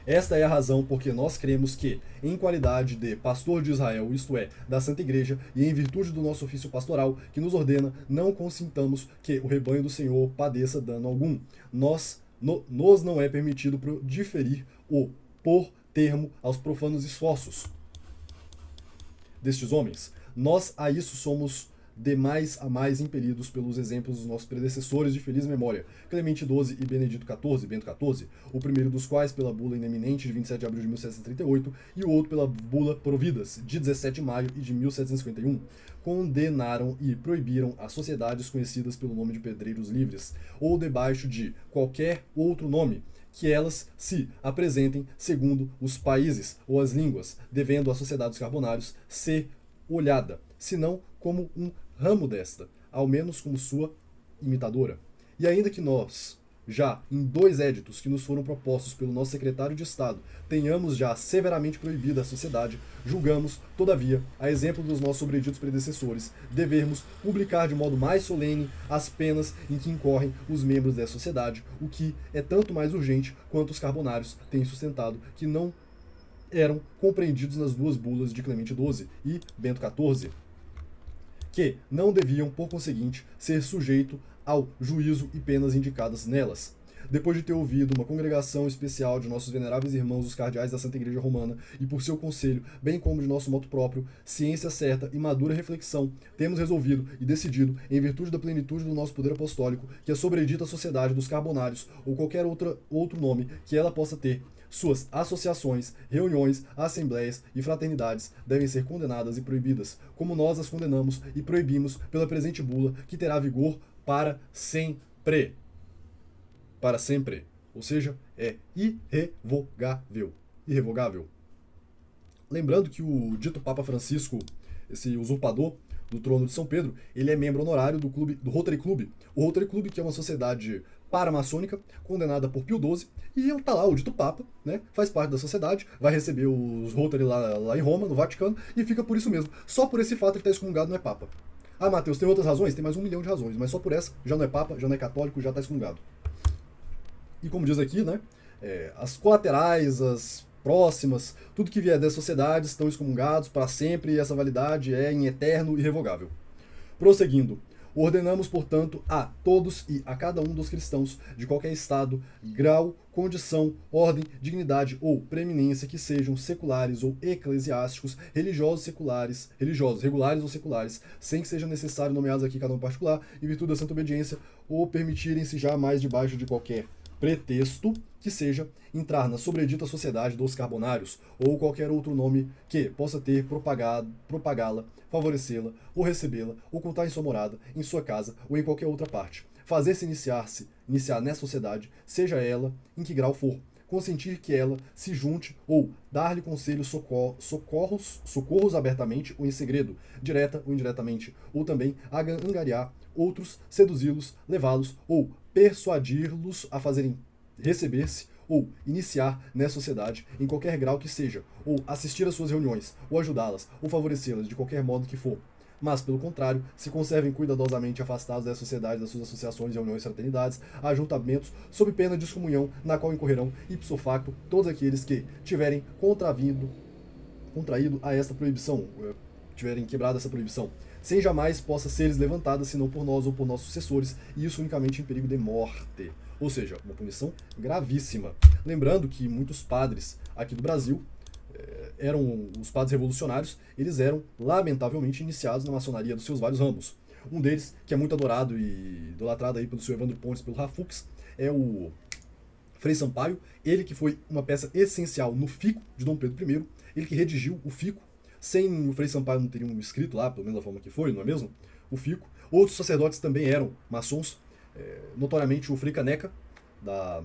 Esta é a razão porque nós cremos que, em qualidade de pastor de Israel, isto é, da Santa Igreja, e em virtude do nosso ofício pastoral, que nos ordena, não consintamos que o rebanho do Senhor padeça dano algum. Nos não é permitido diferir ou pôr termo aos profanos esforços destes homens. Nós a isso somos de mais a mais impelidos pelos exemplos dos nossos predecessores de feliz memória, Clemente XII e Benedito XIV, Bento XIV, o primeiro dos quais pela bula ineminente de 27 de abril de 1738 e o outro pela bula Providas, de 17 de maio de 1751, condenaram e proibiram as sociedades conhecidas pelo nome de pedreiros livres, ou debaixo de qualquer outro nome, que elas se apresentem segundo os países ou as línguas, devendo a sociedade dos carbonários ser olhada, senão como um ramo desta, ao menos como sua imitadora. E ainda que nós, já em 2 éditos que nos foram propostos pelo nosso secretário de Estado, tenhamos já severamente proibido a sociedade, julgamos, todavia, a exemplo dos nossos sobreditos predecessores, devermos publicar de modo mais solene as penas em que incorrem os membros dessa sociedade, o que é tanto mais urgente quanto os carbonários têm sustentado que não eram compreendidos nas 2 bulas de Clemente XII e Bento XIV, que não deviam, por conseguinte, ser sujeito ao juízo e penas indicadas nelas. Depois de ter ouvido uma congregação especial de nossos veneráveis irmãos, os cardeais da Santa Igreja Romana, e por seu conselho, bem como de nosso moto próprio, ciência certa e madura reflexão, temos resolvido e decidido, em virtude da plenitude do nosso poder apostólico, que a sobredita sociedade dos carbonários, ou qualquer outro nome que ela possa ter, suas associações, reuniões, assembleias e fraternidades devem ser condenadas e proibidas, como nós as condenamos e proibimos pela presente bula, que terá vigor para sempre. Para sempre. Ou seja, é irrevogável. Irrevogável. Lembrando que o dito Papa Francisco, esse usurpador do trono de São Pedro, ele é membro honorário do Rotary Club. O Rotary Club, que é uma sociedade paramaçônica, condenada por Pio XII, e ele tá lá, o dito Papa, né? Faz parte da sociedade, vai receber os Rotary lá em Roma, no Vaticano, e fica por isso mesmo. Só por esse fato ele tá excomungado, não é Papa. Ah, Mateus, tem outras razões? Tem mais 1 milhão de razões, mas só por essa já não é Papa, já não é católico, já tá excomungado. E como diz aqui, né? As colaterais, as próximas, tudo que vier das sociedades estão excomungados para sempre e essa validade é em eterno e irrevogável. Prosseguindo, ordenamos, portanto, a todos e a cada um dos cristãos de qualquer estado, grau, condição, ordem, dignidade ou preeminência que sejam seculares ou eclesiásticos, religiosos, regulares ou seculares, sem que seja necessário nomeados aqui cada um particular, em virtude da santa obediência, ou permitirem-se jamais debaixo de qualquer pretexto que seja entrar na sobredita sociedade dos carbonários ou qualquer outro nome que possa ter propagá-la, favorecê-la ou recebê-la ou contar em sua morada, em sua casa ou em qualquer outra parte. Fazer-se iniciar nessa sociedade, seja ela em que grau for, consentir que ela se junte ou dar-lhe conselhos, socorros abertamente ou em segredo, direta ou indiretamente, ou também angariar outros, seduzi-los, levá-los ou persuadir-los a fazerem receber-se ou iniciar nessa sociedade em qualquer grau que seja, ou assistir às suas reuniões, ou ajudá-las, ou favorecê-las de qualquer modo que for. Mas, pelo contrário, se conservem cuidadosamente afastados da sociedade, das suas associações, reuniões, fraternidades, ajuntamentos, sob pena de excomunhão, na qual incorrerão, ipso facto, todos aqueles que tiverem contraído a esta proibição, tiverem quebrado essa proibição, sem jamais possa seres levantada, senão por nós ou por nossos sucessores, e isso unicamente em perigo de morte. Ou seja, uma punição gravíssima. Lembrando que muitos padres aqui do Brasil eram os padres revolucionários, eles eram, lamentavelmente, iniciados na maçonaria dos seus vários ramos. Um deles, que é muito adorado e idolatrado aí pelo seu Evandro Pontes, pelo Rafux, é o Frei Sampaio, ele que foi uma peça essencial no Fico de Dom Pedro I, ele que redigiu o Fico. Sem o Frei Sampaio não teriam escrito lá, pelo menos da forma que foi, não é mesmo? O Fico. Outros sacerdotes também eram maçons, notoriamente o Frei Caneca, da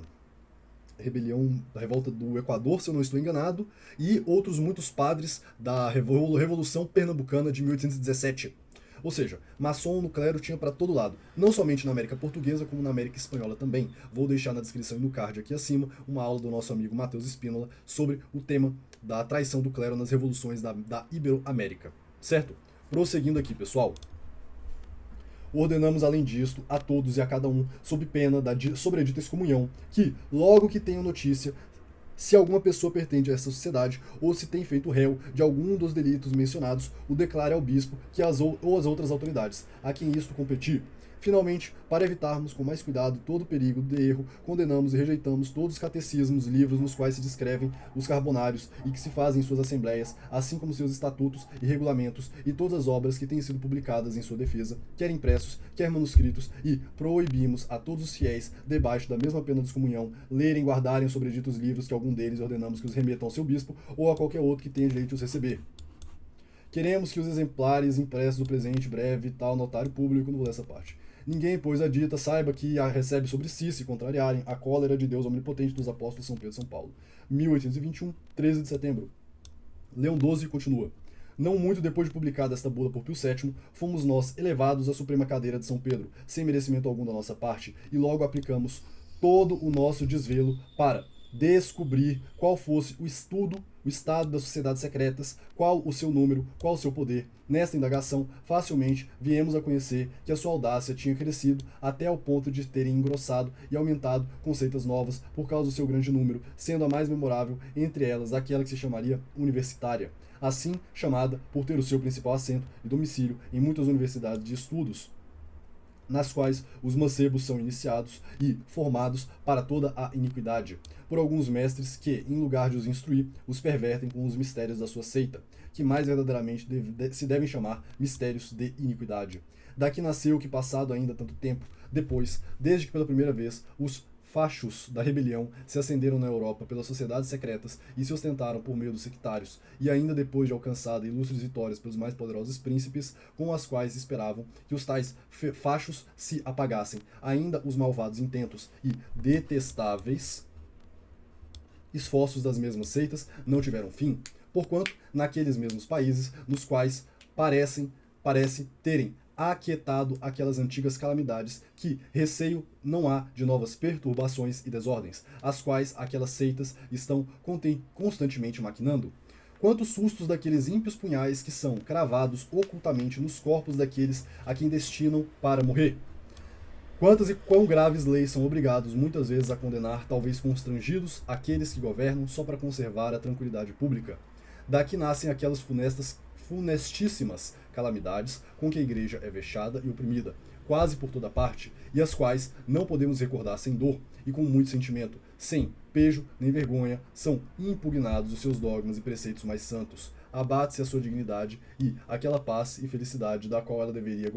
revolta do Equador, se eu não estou enganado, e outros muitos padres da Revolução Pernambucana de 1817. Ou seja, maçom no clero tinha para todo lado, não somente na América Portuguesa, como na América Espanhola também. Vou deixar na descrição e no card aqui acima uma aula do nosso amigo Matheus Espínola sobre o tema da traição do clero nas revoluções da Ibero-América. Certo? Prosseguindo aqui, pessoal. Ordenamos, além disto, a todos e a cada um, sob pena da sobredita excomunhão, que, logo que tenham notícia, se alguma pessoa pertence a essa sociedade ou se tem feito réu de algum dos delitos mencionados, o declare ao bispo ou às outras autoridades, a quem isto competir. Finalmente, para evitarmos com mais cuidado todo o perigo de erro, condenamos e rejeitamos todos os catecismos, livros nos quais se descrevem os carbonários e que se fazem em suas assembleias, assim como seus estatutos e regulamentos, e todas as obras que têm sido publicadas em sua defesa, quer impressos, quer manuscritos, e proibimos a todos os fiéis, debaixo da mesma pena de excomunhão, lerem e guardarem os sobreditos livros que algum deles ordenamos que os remetam ao seu bispo ou a qualquer outro que tenha direito de os receber. Queremos que os exemplares impressos do presente breve tal notário público, não vou ler essa parte. Ninguém, pois a dita, saiba que a recebe sobre si, se contrariarem, a cólera de Deus omnipotente dos apóstolos São Pedro e São Paulo. 1821, 13 de setembro. Leão XII continua. Não muito depois de publicada esta bula por Pio VII, fomos nós elevados à suprema cadeira de São Pedro, sem merecimento algum da nossa parte, e logo aplicamos todo o nosso desvelo para descobrir qual fosse o estado das sociedades secretas, qual o seu número, qual o seu poder. Nesta indagação, facilmente viemos a conhecer que a sua audácia tinha crescido até ao ponto de terem engrossado e aumentado conceitas novas por causa do seu grande número, sendo a mais memorável entre elas aquela que se chamaria universitária, assim chamada por ter o seu principal assento e domicílio em muitas universidades de estudos, nas quais os mancebos são iniciados e formados para toda a iniquidade, por alguns mestres que, em lugar de os instruir, os pervertem com os mistérios da sua seita, que mais verdadeiramente se devem chamar mistérios de iniquidade. Daqui nasceu que, passado ainda tanto tempo, depois, desde que pela primeira vez os fachos da rebelião se acenderam na Europa pelas sociedades secretas e se ostentaram por meio dos sectários, e ainda depois de alcançada ilustres vitórias pelos mais poderosos príncipes, com as quais esperavam que os tais fachos se apagassem, ainda os malvados intentos e detestáveis esforços das mesmas seitas não tiveram fim, porquanto naqueles mesmos países nos quais parece terem aquietado aquelas antigas calamidades que receio não há de novas perturbações e desordens, as quais aquelas seitas estão constantemente maquinando. Quantos sustos daqueles ímpios punhais que são cravados ocultamente nos corpos daqueles a quem destinam para morrer. Quantas e quão graves leis são obrigados muitas vezes a condenar, talvez constrangidos, aqueles que governam só para conservar a tranquilidade pública. Daqui nascem aquelas funestíssimas calamidades com que a igreja é vexada e oprimida, quase por toda parte, e as quais não podemos recordar sem dor e com muito sentimento, sem pejo nem vergonha, são impugnados os seus dogmas e preceitos mais santos, abate-se a sua dignidade e aquela paz e felicidade da qual ela deveria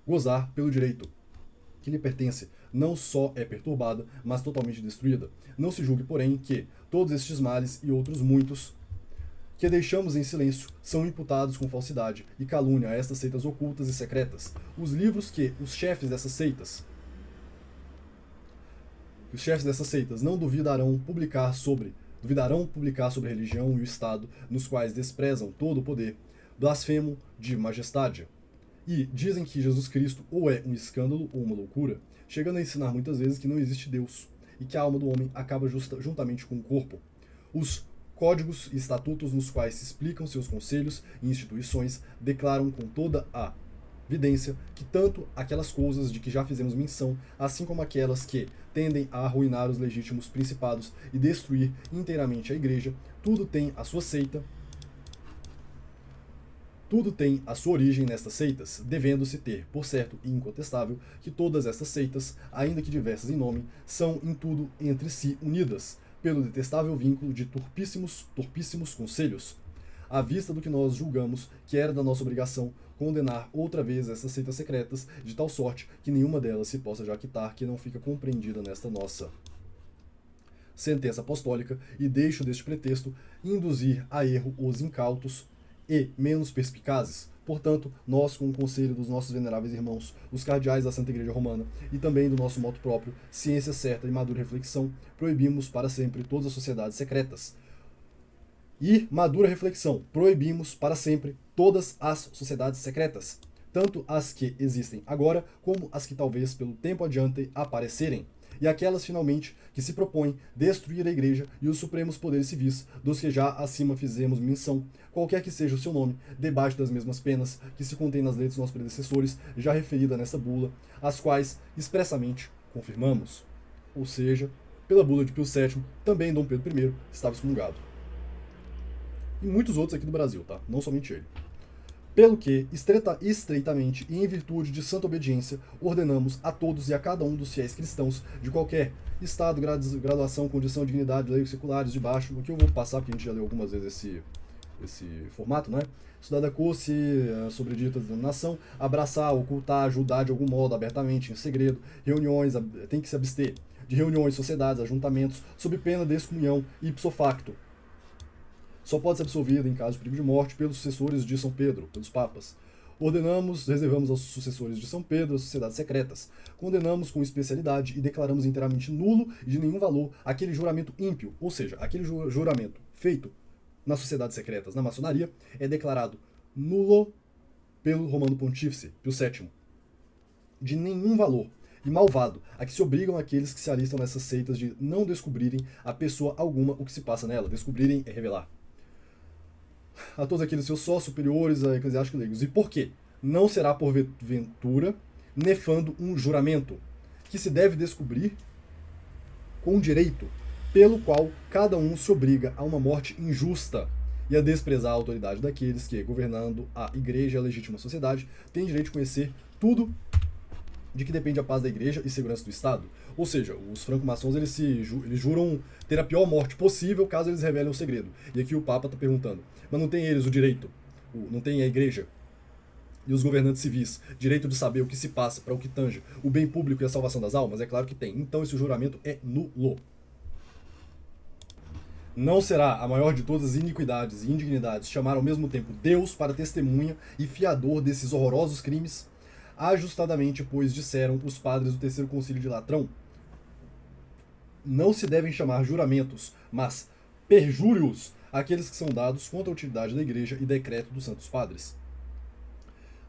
gozar pelo direito que lhe pertence, não só é perturbada, mas totalmente destruída. Não se julgue, porém, que todos estes males e outros muitos que deixamos em silêncio são imputados com falsidade e calúnia a estas seitas ocultas e secretas. Os livros que os chefes dessas seitas não duvidarão publicar sobre a religião e o Estado, nos quais desprezam todo o poder, blasfemam de majestade. E dizem que Jesus Cristo ou é um escândalo ou uma loucura, chegando a ensinar muitas vezes que não existe Deus, e que a alma do homem acaba juntamente com o corpo. Os códigos e estatutos nos quais se explicam seus conselhos e instituições declaram com toda a evidência que tanto aquelas coisas de que já fizemos menção, assim como aquelas que tendem a arruinar os legítimos principados e destruir inteiramente a igreja, tudo tem a sua seita, Tudo tem a sua origem nestas seitas, devendo-se ter, por certo e incontestável, que todas estas seitas, ainda que diversas em nome, são em tudo entre si unidas, pelo detestável vínculo de torpíssimos conselhos. À vista do que nós julgamos que era da nossa obrigação condenar outra vez essas seitas secretas, de tal sorte que nenhuma delas se possa já quitar, que não fica compreendida nesta nossa sentença apostólica, e deixo deste pretexto induzir a erro os incautos e menos perspicazes. Portanto, nós, com o conselho dos nossos veneráveis irmãos, os cardeais da Santa Igreja Romana, e também do nosso moto próprio, ciência certa e madura reflexão, proibimos para sempre todas as sociedades secretas. E, madura reflexão, proibimos para sempre todas as sociedades secretas, tanto as que existem agora, como as que talvez pelo tempo adiante aparecerem, e aquelas finalmente que se propõem destruir a Igreja e os supremos poderes civis, dos que já acima fizemos menção, qualquer que seja o seu nome, debaixo das mesmas penas que se contém nas letras dos nossos predecessores, já referida nessa bula, as quais expressamente confirmamos. Ou seja, pela bula de Pio VII, também Dom Pedro I estava excomungado. E muitos outros aqui do Brasil, tá? Não somente ele. Pelo que, estreitamente e em virtude de santa obediência, ordenamos a todos e a cada um dos fiéis cristãos de qualquer estado, graduação, condição, dignidade, leigos seculares, de baixo, o que eu vou passar, porque a gente já leu algumas vezes esse formato, né? Estudar da curso sobre dita denominação, abraçar, ocultar, ajudar de algum modo, abertamente, em segredo, reuniões, tem que se abster de reuniões, sociedades, ajuntamentos, sob pena de excomunhão ipso facto. Só pode ser absolvido em caso de perigo de morte pelos sucessores de São Pedro, pelos papas. Ordenamos, reservamos aos sucessores de São Pedro as sociedades secretas. Condenamos com especialidade e declaramos inteiramente nulo e de nenhum valor aquele juramento ímpio, ou seja, aquele juramento feito nas sociedades secretas, na maçonaria, é declarado nulo pelo Romano Pontífice, Pio VII. De nenhum valor. E malvado, a que se obrigam aqueles que se alistam nessas seitas de não descobrirem a pessoa alguma o que se passa nela. Descobrirem é revelar. A todos aqueles seus sócios superiores, a eclesiásticos leigos. E por quê? Não será porventura nefando um juramento, que se deve descobrir com direito, pelo qual cada um se obriga a uma morte injusta e a desprezar a autoridade daqueles que, governando a Igreja e a legítima sociedade, têm direito de conhecer tudo de que depende a paz da Igreja e segurança do Estado. Ou seja, os franco-maçons eles juram ter a pior morte possível caso eles revelem o segredo. E aqui o Papa está perguntando, mas não tem eles o direito, não tem a Igreja e os governantes civis direito de saber o que se passa para o que tange o bem público e a salvação das almas? É claro que tem. Então esse juramento é nulo. Não será a maior de todas as iniquidades e indignidades chamar ao mesmo tempo Deus para testemunha e fiador desses horrorosos crimes? Ajustadamente, pois, disseram os padres do Terceiro Concílio de Latrão, não se devem chamar juramentos, mas perjúrios, aqueles que são dados contra a utilidade da Igreja e decreto dos santos padres.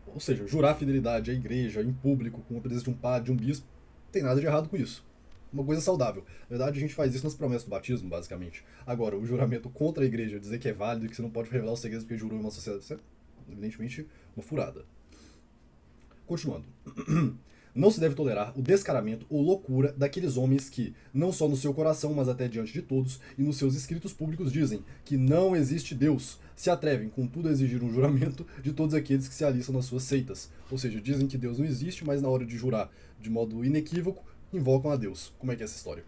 Ou seja, jurar fidelidade à Igreja em público, com a presença de um padre, de um bispo, não tem nada de errado com isso. Uma coisa saudável. Na verdade, a gente faz isso nas promessas do batismo, basicamente. Agora, o juramento contra a Igreja, dizer que é válido e que você não pode revelar os segredos porque jurou em uma sociedade, isso é, evidentemente, uma furada. Continuando. Não se deve tolerar o descaramento ou loucura daqueles homens que, não só no seu coração, mas até diante de todos, e nos seus escritos públicos dizem que não existe Deus, se atrevem, contudo, a exigir um juramento de todos aqueles que se alistam nas suas seitas. Ou seja, dizem que Deus não existe, mas na hora de jurar de modo inequívoco, invocam a Deus. Como é que é essa história?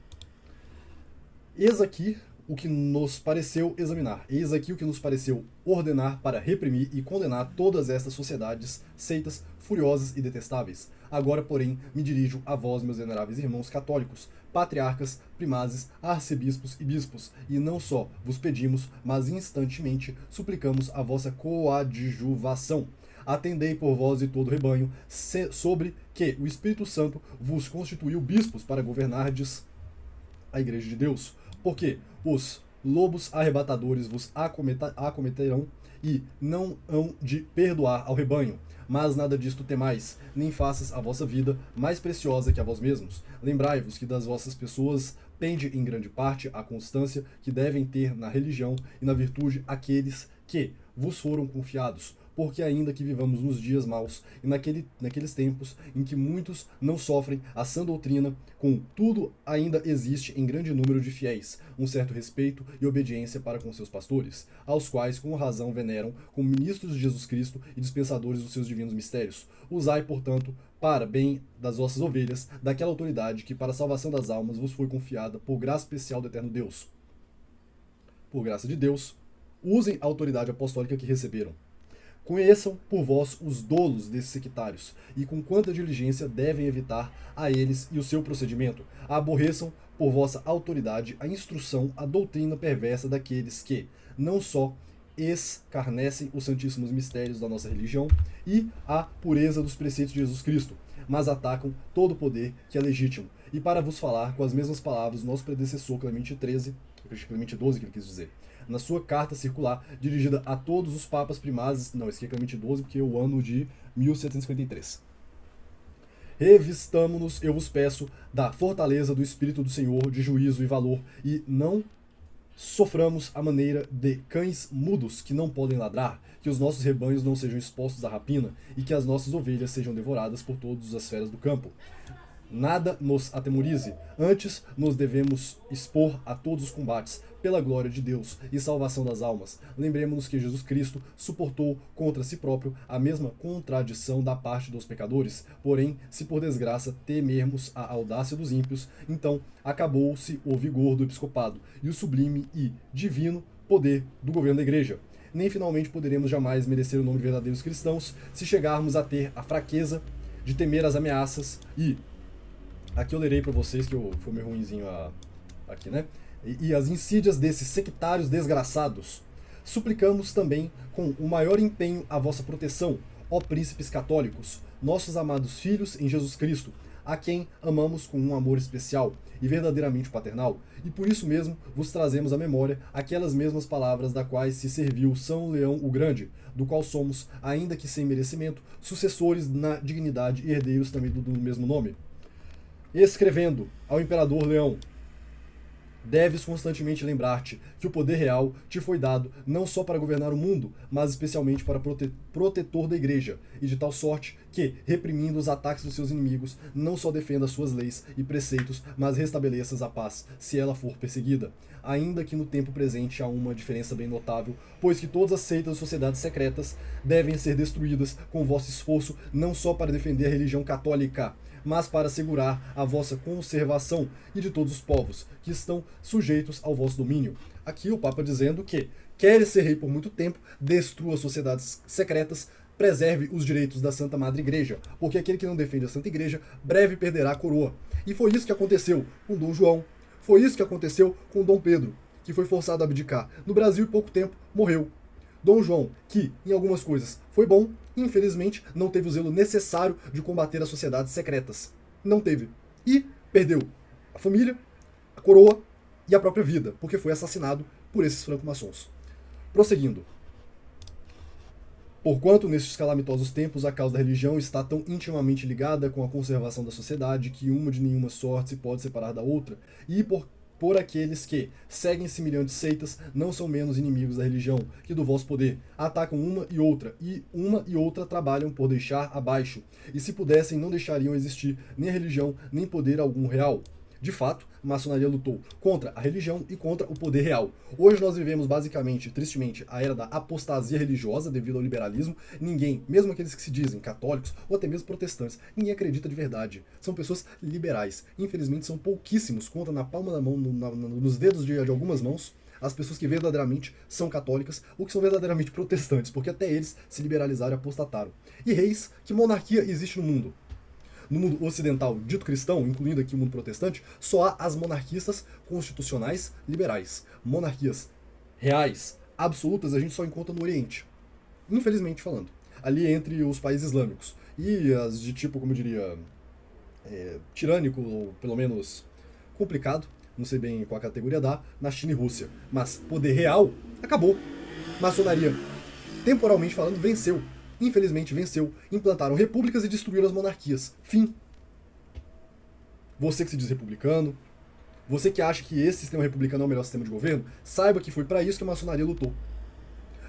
Eis aqui o que nos pareceu examinar. Eis aqui o que nos pareceu ordenar para reprimir e condenar todas estas sociedades, seitas, furiosas e detestáveis. Agora, porém, me dirijo a vós, meus veneráveis irmãos católicos, patriarcas, primazes, arcebispos e bispos, e não só vos pedimos, mas instantemente suplicamos a vossa coadjuvação. Atendei por vós e todo o rebanho, sobre que o Espírito Santo vos constituiu bispos para governardes a Igreja de Deus. Porque os lobos arrebatadores vos acometerão e não hão de perdoar ao rebanho. Mas nada disto temais, nem faças a vossa vida mais preciosa que a vós mesmos. Lembrai-vos que das vossas pessoas pende em grande parte a constância que devem ter na religião e na virtude aqueles que vos foram confiados. porque ainda que vivamos nos dias maus e naqueles tempos em que muitos não sofrem a sã doutrina, contudo ainda existe em grande número de fiéis um certo respeito e obediência para com seus pastores, aos quais com razão veneram como ministros de Jesus Cristo e dispensadores dos seus divinos mistérios. Usai, portanto, para bem das vossas ovelhas, daquela autoridade que para a salvação das almas vos foi confiada por graça especial do eterno Deus. Por graça de Deus, usem a autoridade apostólica que receberam. Conheçam por vós os dolos desses sectários, e com quanta diligência devem evitar a eles e o seu procedimento. Aborreçam por vossa autoridade a instrução, a doutrina perversa daqueles que, não só escarnecem os santíssimos mistérios da nossa religião e a pureza dos preceitos de Jesus Cristo, mas atacam todo o poder que é legítimo. E para vos falar com as mesmas palavras, nosso predecessor Clemente XIII, Clemente XII que ele quis dizer, na sua carta circular dirigida a todos os papas primazes, não, esse aqui é Clemente XII porque é o ano de 1753. Revistamo-nos, eu vos peço, da fortaleza do Espírito do Senhor, de juízo e valor, e não soframos a maneira de cães mudos que não podem ladrar, que os nossos rebanhos não sejam expostos à rapina, e que as nossas ovelhas sejam devoradas por todas as feras do campo. Nada nos atemorize, antes nos devemos expor a todos os combates, pela glória de Deus e salvação das almas. Lembremos-nos que Jesus Cristo suportou contra si próprio a mesma contradição da parte dos pecadores, porém, se por desgraça temermos a audácia dos ímpios, então acabou-se o vigor do episcopado e o sublime e divino poder do governo da igreja. Nem finalmente poderemos jamais merecer o nome de verdadeiros cristãos se chegarmos a ter a fraqueza de temer as ameaças e... Aqui eu lerei para vocês, que foi meio ruinzinho aqui, né? E as insídias desses sectários desgraçados. Suplicamos também com o maior empenho a vossa proteção, ó príncipes católicos, nossos amados filhos em Jesus Cristo, a quem amamos com um amor especial e verdadeiramente paternal, e por isso mesmo vos trazemos à memória aquelas mesmas palavras da quais se serviu São Leão o Grande, do qual somos, ainda que sem merecimento, sucessores na dignidade e herdeiros também do mesmo nome. Escrevendo ao imperador Leão, deves constantemente lembrar-te que o poder real te foi dado não só para governar o mundo, mas especialmente para protetor da igreja, e de tal sorte que, reprimindo os ataques dos seus inimigos, não só defenda suas leis e preceitos, mas restabeleças a paz, se ela for perseguida. Ainda que no tempo presente há uma diferença bem notável, pois que todas as seitas e sociedades secretas devem ser destruídas com vosso esforço, não só para defender a religião católica, mas para assegurar a vossa conservação e de todos os povos que estão sujeitos ao vosso domínio. Aqui o Papa dizendo que quer ser rei por muito tempo, destrua as sociedades secretas, preserve os direitos da Santa Madre Igreja, porque aquele que não defende a Santa Igreja breve perderá a coroa. E foi isso que aconteceu com Dom João, foi isso que aconteceu com Dom Pedro, que foi forçado a abdicar. No Brasil, em pouco tempo, morreu. Dom João, que em algumas coisas foi bom, infelizmente não teve o zelo necessário de combater as sociedades secretas. Não teve. E perdeu a família, a coroa e a própria vida, porque foi assassinado por esses franco-maçons. Prosseguindo. Porquanto, nestes calamitosos tempos, a causa da religião está tão intimamente ligada com a conservação da sociedade que uma de nenhuma sorte se pode separar da outra, e por aqueles que seguem semelhantes seitas não são menos inimigos da religião que do vosso poder, atacam uma e outra trabalham por deixar abaixo, e se pudessem não deixariam existir nem a religião, nem poder algum real. De fato, a maçonaria lutou contra a religião e contra o poder real. Hoje nós vivemos basicamente, tristemente, a era da apostasia religiosa devido ao liberalismo. Ninguém, mesmo aqueles que se dizem católicos ou até mesmo protestantes, ninguém acredita de verdade. São pessoas liberais. Infelizmente são pouquíssimos, conta na palma da mão, nos dedos de algumas mãos, as pessoas que verdadeiramente são católicas ou que são verdadeiramente protestantes, porque até eles se liberalizaram e apostataram. E reis, que monarquia existe no mundo? No mundo ocidental dito cristão, incluindo aqui o mundo protestante, só há as monarquistas constitucionais liberais. Monarquias reais, absolutas, a gente só encontra no Oriente. Infelizmente falando. Ali entre os países islâmicos. E as de tipo, como eu diria, tirânico, ou pelo menos complicado, não sei bem qual a categoria dá, na China e Rússia. Mas poder real, acabou. Maçonaria, temporalmente falando, venceu. Infelizmente venceu, implantaram repúblicas e destruíram as monarquias. Fim. Você que se diz republicano, você que acha que esse sistema republicano é o melhor sistema de governo, saiba que foi para isso que a maçonaria lutou.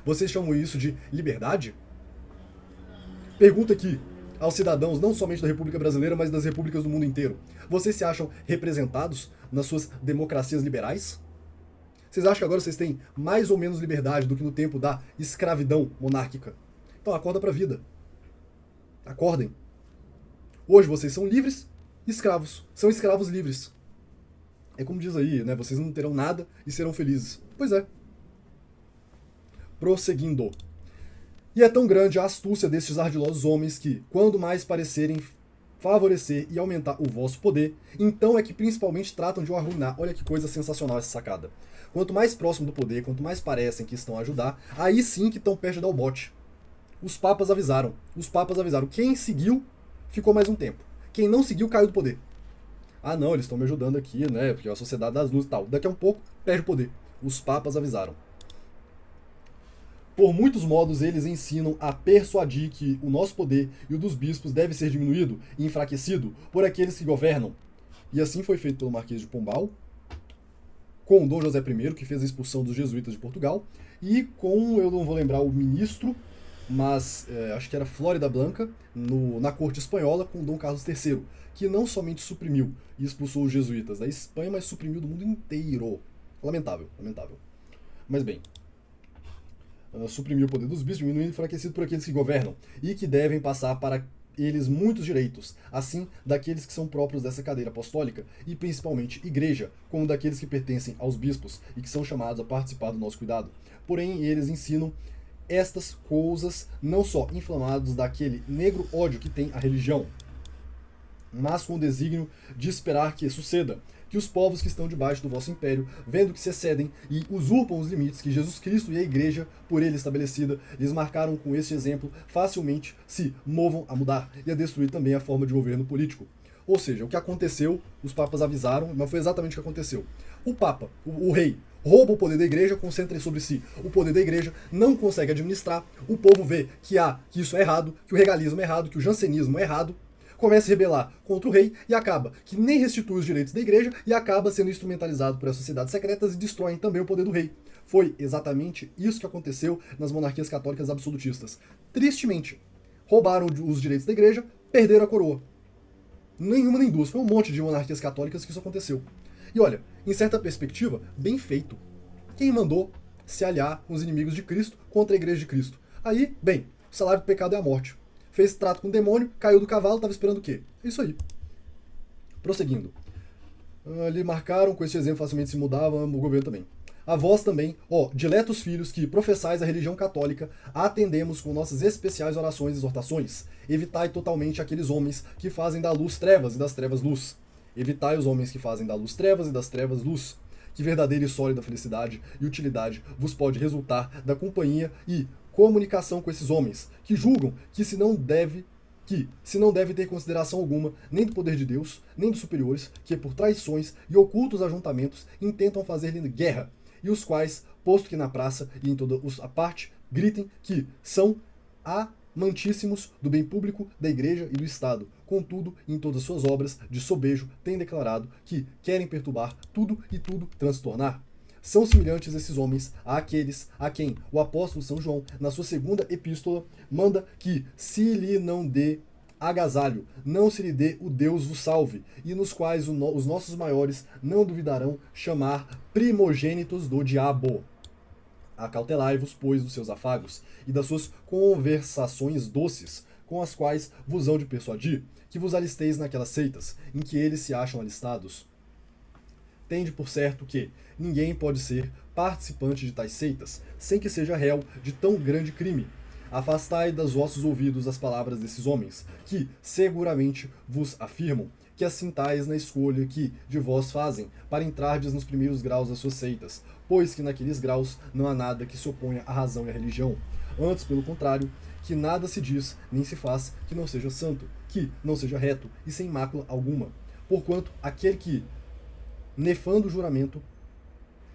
Vocês chamam isso de liberdade? Pergunta aqui aos cidadãos, não somente da República Brasileira, mas das repúblicas do mundo inteiro. Vocês se acham representados nas suas democracias liberais? Vocês acham que agora vocês têm mais ou menos liberdade do que no tempo da escravidão monárquica? Então acorda pra vida. Acordem. Hoje vocês são livres, escravos. São escravos livres. É como diz aí, né? Vocês não terão nada e serão felizes. Pois é. Prosseguindo. E é tão grande a astúcia destes ardilosos homens que, quando mais parecerem favorecer e aumentar o vosso poder, então é que principalmente tratam de o arruinar. Olha que coisa sensacional essa sacada. Quanto mais próximo do poder, quanto mais parecem que estão a ajudar, aí sim que estão perto de dar o bote. Os papas avisaram. Os papas avisaram. Quem seguiu, ficou mais um tempo. Quem não seguiu, caiu do poder. Ah não, eles estão me ajudando aqui, né? Porque é a sociedade das luzes e tal. Daqui a um pouco, perde o poder. Os papas avisaram. Por muitos modos, eles ensinam a persuadir que o nosso poder e o dos bispos deve ser diminuído e enfraquecido por aqueles que governam. E assim foi feito pelo Marquês de Pombal, com Dom José I, que fez a expulsão dos jesuítas de Portugal, e com, eu não vou lembrar o ministro, mas acho que era Flórida Blanca, na corte espanhola, com Dom Carlos III, que não somente suprimiu e expulsou os jesuítas da Espanha, mas suprimiu do mundo inteiro. Lamentável, lamentável. Mas bem, suprimiu o poder dos bispos, diminuindo e enfraquecido por aqueles que governam, e que devem passar para eles muitos direitos, assim daqueles que são próprios dessa cadeira apostólica, e principalmente igreja, como daqueles que pertencem aos bispos e que são chamados a participar do nosso cuidado. Porém, eles ensinam estas coisas não só inflamados daquele negro ódio que tem a religião, mas com o desígnio de esperar que suceda, que os povos que estão debaixo do vosso império, vendo que se excedem e usurpam os limites que Jesus Cristo e a Igreja, por ele estabelecida, lhes marcaram com este exemplo, facilmente se movam a mudar e a destruir também a forma de governo político. Ou seja, o que aconteceu, os papas avisaram, mas foi exatamente o que aconteceu. O papa, o rei, rouba o poder da igreja, concentra sobre si o poder da igreja, não consegue administrar, o povo vê que isso é errado, que o regalismo é errado, que o jansenismo é errado, começa a se rebelar contra o rei e acaba que nem restitui os direitos da igreja e acaba sendo instrumentalizado por as sociedades secretas e destroem também o poder do rei. Foi exatamente isso que aconteceu nas monarquias católicas absolutistas. Tristemente, roubaram os direitos da igreja, perderam a coroa. Nenhuma nem duas, foi um monte de monarquias católicas que isso aconteceu. E olha, em certa perspectiva, bem feito. Quem mandou se aliar com os inimigos de Cristo contra a igreja de Cristo? Aí, bem, o salário do pecado é a morte. Fez trato com o demônio, caiu do cavalo, estava esperando o quê? É isso aí. Prosseguindo. Lhe marcaram, com este exemplo facilmente se mudava o governo também. A vós também, diletos filhos que professais a religião católica, atendemos com nossas especiais orações e exortações. Evitai totalmente aqueles homens que fazem da luz trevas e das trevas luz. Evitai os homens que fazem da luz trevas e das trevas luz. Que verdadeira e sólida felicidade e utilidade vos pode resultar da companhia e comunicação com esses homens, que julgam que se não deve ter consideração alguma nem do poder de Deus, nem dos superiores, que por traições e ocultos ajuntamentos intentam fazer-lhe guerra, e os quais, posto que na praça e em toda a parte, gritem que são amantíssimos do bem público da igreja e do Estado, contudo, em todas suas obras de sobejo, têm declarado que querem perturbar tudo e tudo transtornar. São semelhantes esses homens àqueles a quem o apóstolo São João, na sua segunda epístola, manda que se lhe não dê agasalho, não se lhe dê o Deus vos salve, e nos quais os nossos maiores não duvidarão chamar primogênitos do diabo. Acautelai-vos, pois, dos seus afagos e das suas conversações doces, com as quais vos hão de persuadir, que vos alisteis naquelas seitas, em que eles se acham alistados. Tende por certo que ninguém pode ser participante de tais seitas, sem que seja réu de tão grande crime. Afastai dos vossos ouvidos as palavras desses homens, que seguramente vos afirmam que assintais na escolha que de vós fazem, para entrardes nos primeiros graus das suas seitas, pois que naqueles graus não há nada que se oponha à razão e à religião. Antes, pelo contrário, que nada se diz, nem se faz, que não seja santo, que não seja reto e sem mácula alguma. Porquanto aquele que, nefando o juramento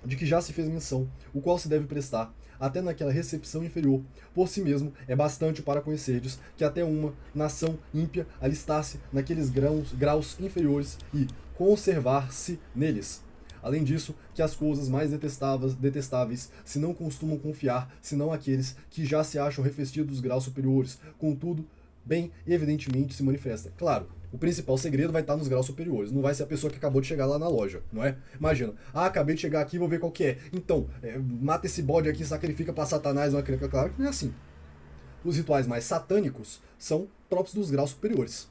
de que já se fez menção, o qual se deve prestar, até naquela recepção inferior, por si mesmo, é bastante para conhecerdes que até uma nação ímpia alistar-se naqueles graus inferiores e conservar-se neles. Além disso, que as coisas mais detestáveis se não costumam confiar, senão aqueles que já se acham revestidos dos graus superiores. Contudo, bem evidentemente se manifesta. Claro, o principal segredo vai estar nos graus superiores, não vai ser a pessoa que acabou de chegar lá na loja, não é? Imagina, acabei de chegar aqui, vou ver qual que é. Então, mata esse bode aqui, sacrifica para Satanás, uma criança. Claro que não é assim. Os rituais mais satânicos são próprios dos graus superiores.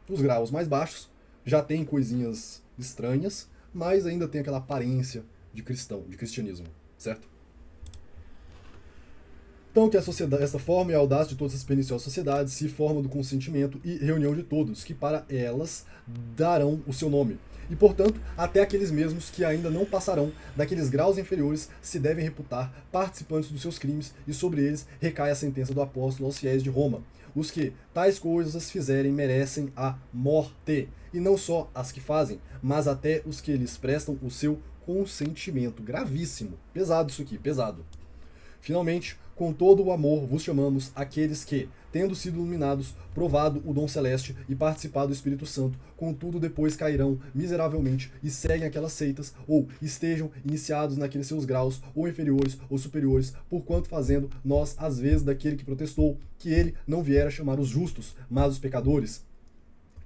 Os graus mais baixos já tem coisinhas estranhas, mas ainda tem aquela aparência de cristão, de cristianismo, certo? Então que a sociedade, essa forma e a audácia de todas as perniciosas sociedades se forma do consentimento e reunião de todos, que para elas darão o seu nome. E, portanto, até aqueles mesmos que ainda não passarão daqueles graus inferiores se devem reputar participantes dos seus crimes, e sobre eles recai a sentença do apóstolo aos fiéis de Roma. Os que tais coisas fizerem merecem a morte, e não só as que fazem, mas até os que lhes prestam o seu consentimento. Gravíssimo. Pesado isso aqui, pesado. Finalmente, com todo o amor vos chamamos aqueles que, tendo sido iluminados, provado o dom celeste e participado do Espírito Santo, contudo depois cairão miseravelmente e seguem aquelas seitas, ou estejam iniciados naqueles seus graus, ou inferiores ou superiores, porquanto fazendo nós às vezes daquele que protestou, que ele não viera chamar os justos, mas os pecadores,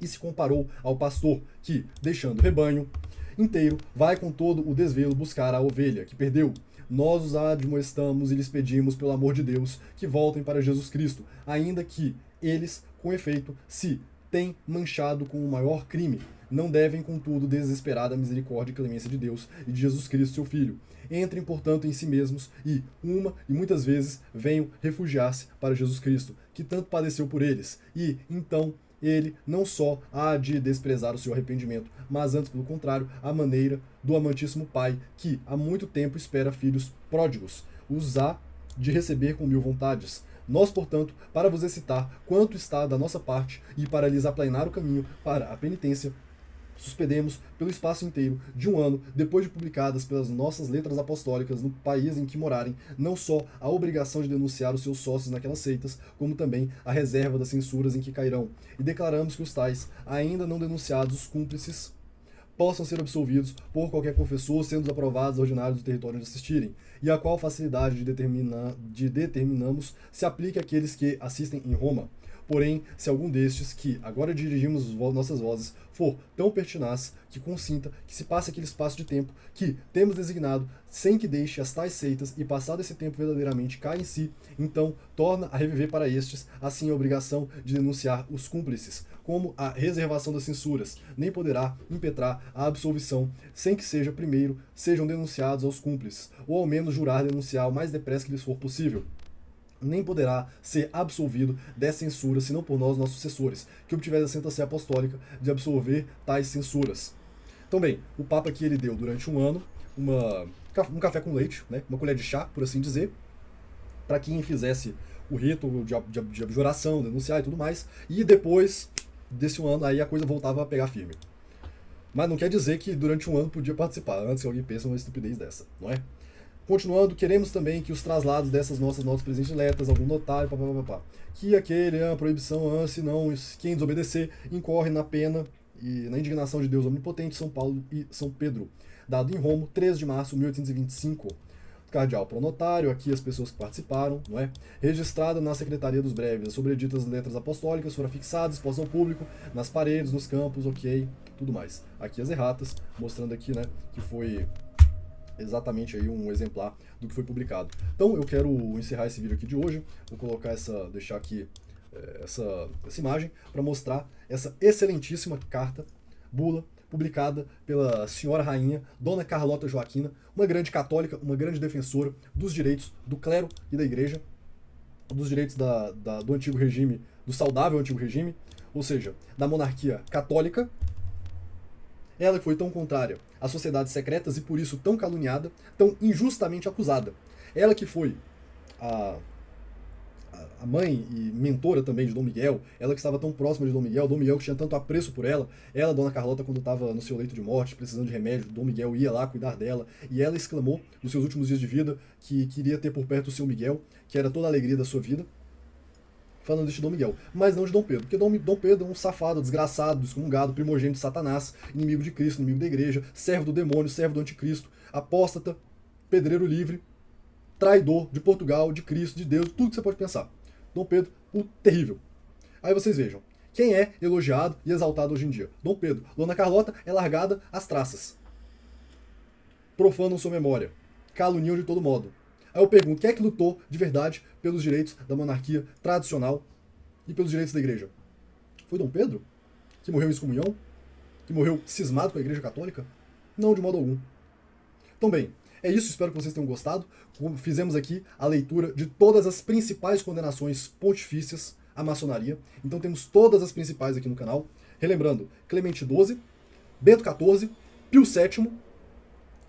e se comparou ao pastor que, deixando o rebanho inteiro, vai com todo o desvelo buscar a ovelha que perdeu. Nós os admoestamos e lhes pedimos, pelo amor de Deus, que voltem para Jesus Cristo, ainda que eles, com efeito, se têm manchado com o maior crime. Não devem, contudo, desesperar da misericórdia e clemência de Deus e de Jesus Cristo, seu Filho. Entrem, portanto, em si mesmos e, muitas vezes, venham refugiar-se para Jesus Cristo, que tanto padeceu por eles, e, então, ele não só há de desprezar o seu arrependimento, mas antes, pelo contrário, a maneira do amantíssimo Pai, que há muito tempo espera filhos pródigos, os há de receber com mil vontades. Nós, portanto, para vos excitar quanto está da nossa parte e para lhes aplainar o caminho para a penitência, suspendemos pelo espaço inteiro de um ano, depois de publicadas pelas nossas letras apostólicas no país em que morarem, não só a obrigação de denunciar os seus sócios naquelas seitas, como também a reserva das censuras em que cairão. E declaramos que os tais, ainda não denunciados, os cúmplices, possam ser absolvidos por qualquer confessor, sendo aprovados ordinários do território onde assistirem, e a qual facilidade de determinamos se aplique àqueles que assistem em Roma. Porém, se algum destes, que agora dirigimos nossas vozes, for tão pertinaz que consinta que se passe aquele espaço de tempo que temos designado, sem que deixe as tais seitas e passado esse tempo verdadeiramente cai em si, então torna a reviver para estes, assim a obrigação de denunciar os cúmplices, como a reservação das censuras, nem poderá impetrar a absolvição, sem que seja primeiro sejam denunciados aos cúmplices, ou ao menos jurar denunciar o mais depressa que lhes for possível. Nem poderá ser absolvido dessa censura, senão por nós, nossos sucessores, que obtiver a sentença apostólica de absolver tais censuras. Então, bem, o Papa aqui ele deu durante um ano um café com leite, né, uma colher de chá, por assim dizer, para quem fizesse o rito de abjuração, denunciar e tudo mais, e depois desse um ano aí a coisa voltava a pegar firme. Mas não quer dizer que durante um ano podia participar, antes que alguém pense numa estupidez dessa, não é? Continuando, queremos também que os traslados dessas nossas notas prediletas, algum notário, que aquele, a proibição, se não, quem desobedecer, incorre na pena e na indignação de Deus Omnipotente, São Paulo e São Pedro. Dado em Roma, 3 de março de 1825. Cardeal pro notário, aqui as pessoas que participaram, não é? Registrada na Secretaria dos Breves, as sobreditas letras apostólicas foram fixadas, expostas ao público, nas paredes, nos campos, ok, tudo mais. Aqui as erratas, mostrando aqui, né, que foi exatamente aí um exemplar do que foi publicado. Então eu quero encerrar esse vídeo aqui de hoje, vou colocar deixar aqui essa imagem para mostrar essa excelentíssima carta, bula, publicada pela senhora rainha Dona Carlota Joaquina, uma grande católica, uma grande defensora dos direitos do clero e da igreja, dos direitos do antigo regime, do saudável antigo regime, ou seja, da monarquia católica. Ela que foi tão contrária às sociedades secretas e por isso tão caluniada, tão injustamente acusada. Ela que foi a mãe e mentora também de Dom Miguel, ela que estava tão próxima de Dom Miguel que tinha tanto apreço por ela, Dona Carlota, quando estava no seu leito de morte, precisando de remédio, Dom Miguel ia lá cuidar dela, e ela exclamou, nos seus últimos dias de vida, que queria ter por perto o seu Miguel, que era toda a alegria da sua vida, falando de Dom Miguel, mas não de Dom Pedro, porque Dom Pedro é um safado, desgraçado, excomungado, primogênito de Satanás, inimigo de Cristo, inimigo da igreja, servo do demônio, servo do anticristo, apóstata, pedreiro livre, traidor de Portugal, de Cristo, de Deus, tudo que você pode pensar. Dom Pedro, o terrível. Aí vocês vejam, quem é elogiado e exaltado hoje em dia? Dom Pedro. Dona Carlota é largada às traças. Profanam sua memória. Caluniam de todo modo. Aí eu pergunto, quem é que lutou de verdade pelos direitos da monarquia tradicional e pelos direitos da igreja? Foi Dom Pedro? Que morreu em excomunhão? Que morreu cismado com a igreja católica? Não, de modo algum. Então bem, é isso, espero que vocês tenham gostado. Fizemos aqui a leitura de todas as principais condenações pontifícias à maçonaria. Então temos todas as principais aqui no canal. Relembrando, Clemente XII, Bento XIV, Pio VII,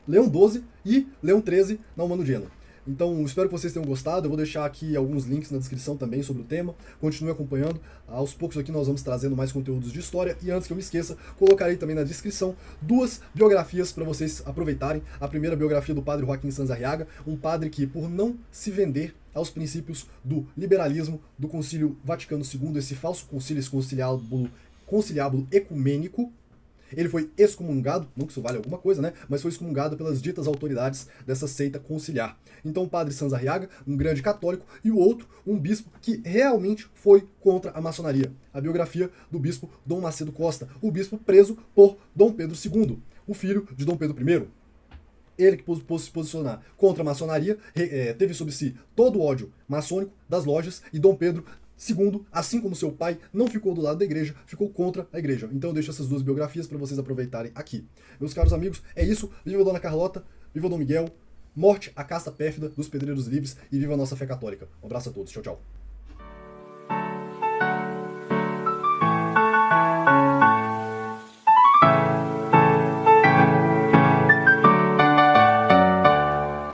Leão XII e Leão XIII na Humano Geno. Então, espero que vocês tenham gostado. Eu vou deixar aqui alguns links na descrição também sobre o tema. Continue acompanhando. Aos poucos aqui nós vamos trazendo mais conteúdos de história. E antes que eu me esqueça, colocarei também na descrição 2 biografias para vocês aproveitarem. A primeira biografia do padre Joaquim Sanz Arriaga, um padre que, por não se vender aos princípios do liberalismo do Concílio Vaticano II, esse falso concílio, esse conciliábulo ecumênico, ele foi excomungado, não que isso vale alguma coisa, né? Mas foi excomungado pelas ditas autoridades dessa seita conciliar. Então o padre Sanz Arriaga, um grande católico, e o outro, um bispo que realmente foi contra a maçonaria. A biografia do bispo Dom Macedo Costa, o bispo preso por Dom Pedro II, o filho de Dom Pedro I. Ele que pôs se posicionar contra a maçonaria, teve sob si todo o ódio maçônico das lojas, e Dom Pedro II, assim como seu pai, não ficou do lado da igreja, ficou contra a igreja. Então eu deixo essas 2 biografias para vocês aproveitarem aqui. Meus caros amigos, é isso. Viva a Dona Carlota, viva Dom Miguel, morte à casta pérfida dos pedreiros livres e viva a nossa fé católica. Um abraço a todos. Tchau, tchau.